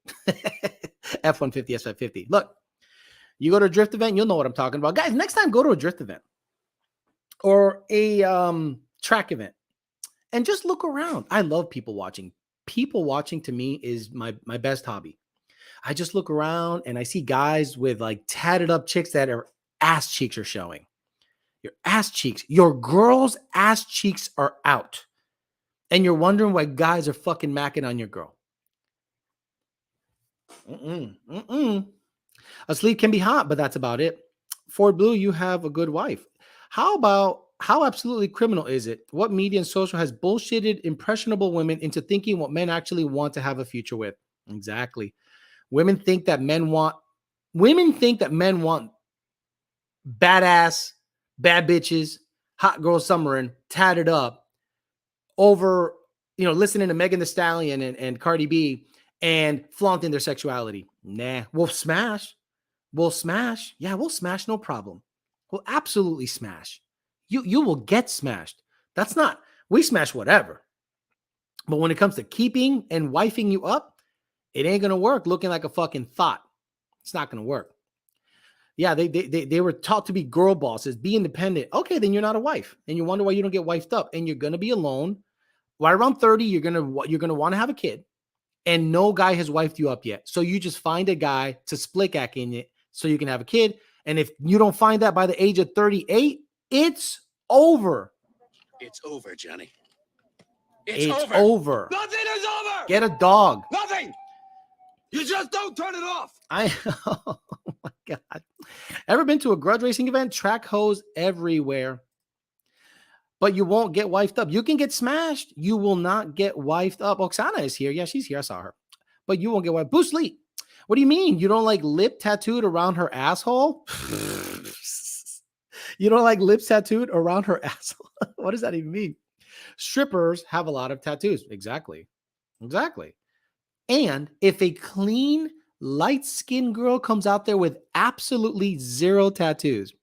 F-150, S-550. Look, you go to a drift event, you'll know what I'm talking about. Guys, next time go to a drift event or a track event and just look around. I love people watching. People watching to me is my best hobby. I just look around and I see guys with like tatted up chicks that are ass cheeks are showing. Your ass cheeks, your girl's ass cheeks are out. And you're wondering why guys are fucking macking on your girl. A sleeve can be hot, but that's about it. Ford Blue, you have a good wife. How absolutely criminal is it? What media and social has bullshitted impressionable women into thinking what men actually want to have a future with? Exactly. Women think that men want badass, bad bitches, hot girl summering, tatted up over, listening to Megan Thee Stallion and Cardi B and flaunting their sexuality. Nah, we'll smash. Yeah, we'll smash. No problem. We'll absolutely smash. You will get smashed. We smash whatever. But when it comes to keeping and wifing you up, it ain't going to work looking like a fucking thought. It's not going to work. Yeah, they were taught to be girl bosses, be independent. Okay, then you're not a wife. And you wonder why you don't get wifed up. And you're going to be alone. Right around 30, you're going to want to have a kid. And no guy has wifed you up yet. So you just find a guy to split ack in it so you can have a kid. And if you don't find that by the age of 38, it's over. It's over, Johnny. It's over. Nothing is over. Get a dog. Nothing. You just don't turn it off. Oh my God. Ever been to a grudge racing event? Track hose everywhere. But you won't get wifed up. You can get smashed. You will not get wifed up. Oksana is here. Yeah, she's here. I saw her. But you won't get wifed. Bruce Lee. What do you mean? You don't like lip tattooed around her asshole? You don't like lips tattooed around her asshole? What does that even mean? Strippers have a lot of tattoos. Exactly. And if a clean, light-skinned girl comes out there with absolutely zero tattoos,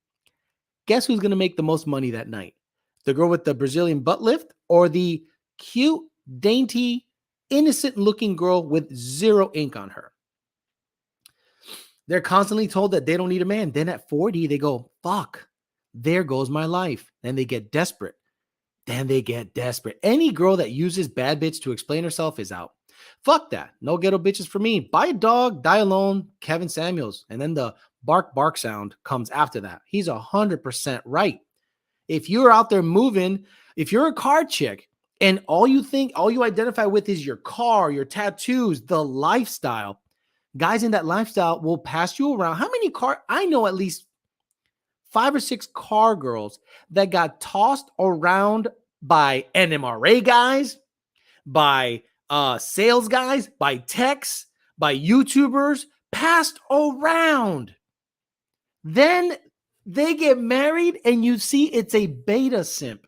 guess who's going to make the most money that night? The girl with the Brazilian butt lift or the cute, dainty, innocent-looking girl with zero ink on her? They're constantly told that they don't need a man. Then at 40, they go, fuck, there goes my life. Then they get desperate. Any girl that uses bad bitch to explain herself is out. Fuck that. No ghetto bitches for me. Buy a dog, die alone, Kevin Samuels. And then the bark sound comes after that. He's 100% right. If you're out there moving, if you're a car chick and all you identify with is your car, your tattoos, the lifestyle, guys in that lifestyle will pass you around. How many I know at least 5 or 6 car girls that got tossed around by NMRA guys, by sales guys, by techs, by YouTubers, passed around. Then they get married and you see it's a beta simp.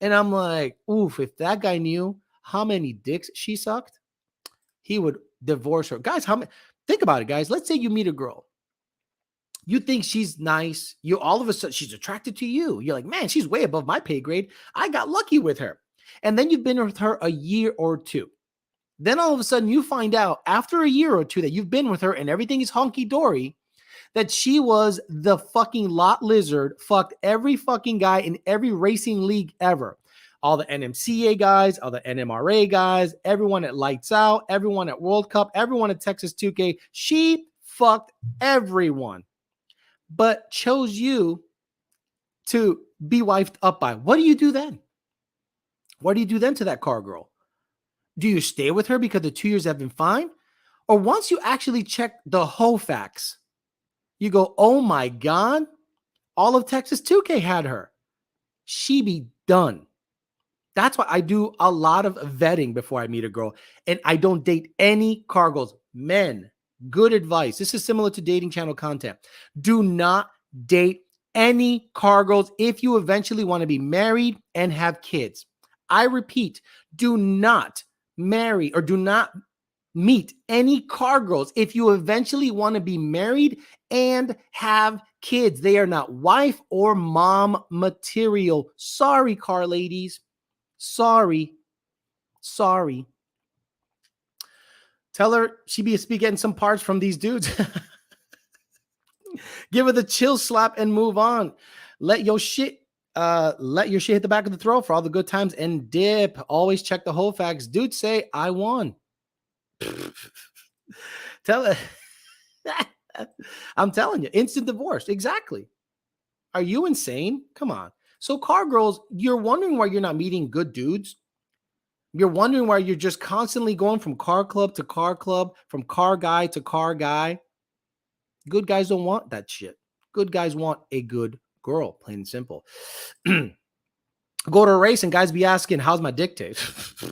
And I'm like, oof, if that guy knew how many dicks she sucked, he would divorce her. Guys, think about it, guys. Let's say you meet a girl. You think she's nice. You all of a sudden, she's attracted to you. You're like, man, she's way above my pay grade. I got lucky with her. And then you've been with her a year or two. Then all of a sudden you find out after a year or two that you've been with her and everything is honky-dory, that she was the fucking lot lizard, fucked every fucking guy in every racing league ever. All the NMCA guys, all the NMRA guys, everyone at Lights Out, everyone at World Cup, everyone at Texas 2K. She fucked everyone, but chose you to be wifed up by. What do you do then? What do you do then to that car girl? Do you stay with her because the 2 years have been fine? Or once you actually check the whole facts, you go, oh my God, all of Texas 2K had her. She be done. That's why I do a lot of vetting before I meet a girl. And I don't date any car girls. Men, good advice. This is similar to dating channel content. Do not date any car girls if you eventually want to be married and have kids. I repeat, do not marry or do not meet any car girls if you eventually want to be married and have kids. They are not wife or mom material. Sorry, car ladies. Sorry. Tell her she be getting some parts from these dudes. Give her the chill slap and move on. Let your shit hit the back of the throat for all the good times and dip. Always check the whole facts. Dude, say I won. Tell her. I'm telling you, instant divorce. Exactly. Are you insane? Come on. So car girls, you're wondering why you're not meeting good dudes. You're wondering why you're just constantly going from car club to car club, from car guy to car guy. Good guys don't want that shit. Good guys want a good girl, plain and simple. Go to a race and guys be asking, how's my dick taste?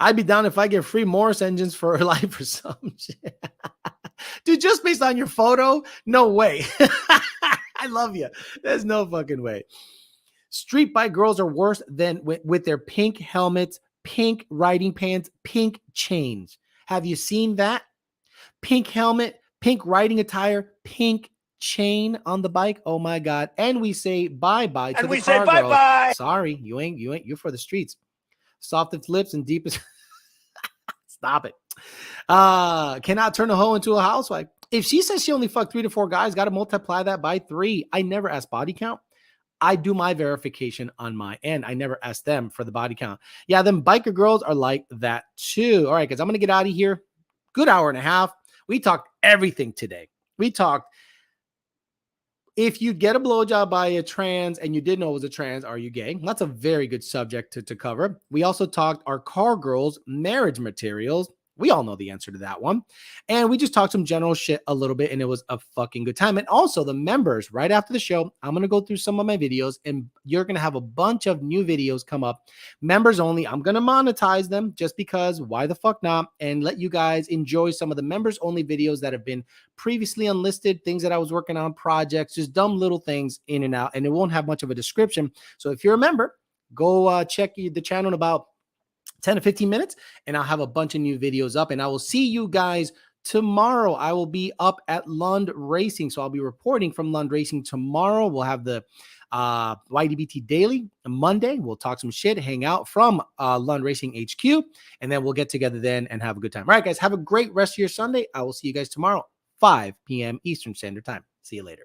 I'd be down if I get free Morris engines for life or some shit. Dude, just based on your photo, no way. I love you. There's no fucking way. Street bike girls are worse than with their pink helmets, pink riding pants, pink chains. Have you seen that? Pink helmet, pink riding attire, pink chain on the bike. Oh my God. And we say bye-bye to And the we say car girls. bye-bye. Sorry, you're for the streets. Softest lips and deepest. Stop it. Cannot turn a hoe into a housewife. If she says she only fucked 3 to 4 guys, got to multiply that by 3. I never ask body count. I do my verification on my end. I never ask them for the body count. Yeah, them biker girls are like that too. All right, guys, I'm going to get out of here. Good hour and a half. We talked everything today. We talked if you get a blowjob by a trans and you didn't know it was a trans, are you gay? That's a very good subject to cover. We also talked our car girls marriage materials. We all know the answer to that one. And we just talked some general shit a little bit, and it was a fucking good time. And also the members, right after the show, I'm going to go through some of my videos, and you're going to have a bunch of new videos come up. Members only. I'm going to monetize them just because why the fuck not? And let you guys enjoy some of the members only videos that have been previously unlisted, things that I was working on, projects, just dumb little things in and out. And it won't have much of a description. So if you're a member, go check the channel in about 10 to 15 minutes, and I'll have a bunch of new videos up, and I will see you guys tomorrow. I will be up at Lund Racing, so I'll be reporting from Lund Racing tomorrow. We'll have the YDBT Daily on Monday. We'll talk some shit, hang out from Lund Racing HQ, and then we'll get together then and have a good time. All right, guys, have a great rest of your Sunday. I will see you guys tomorrow, 5 p.m. Eastern Standard Time. See you later.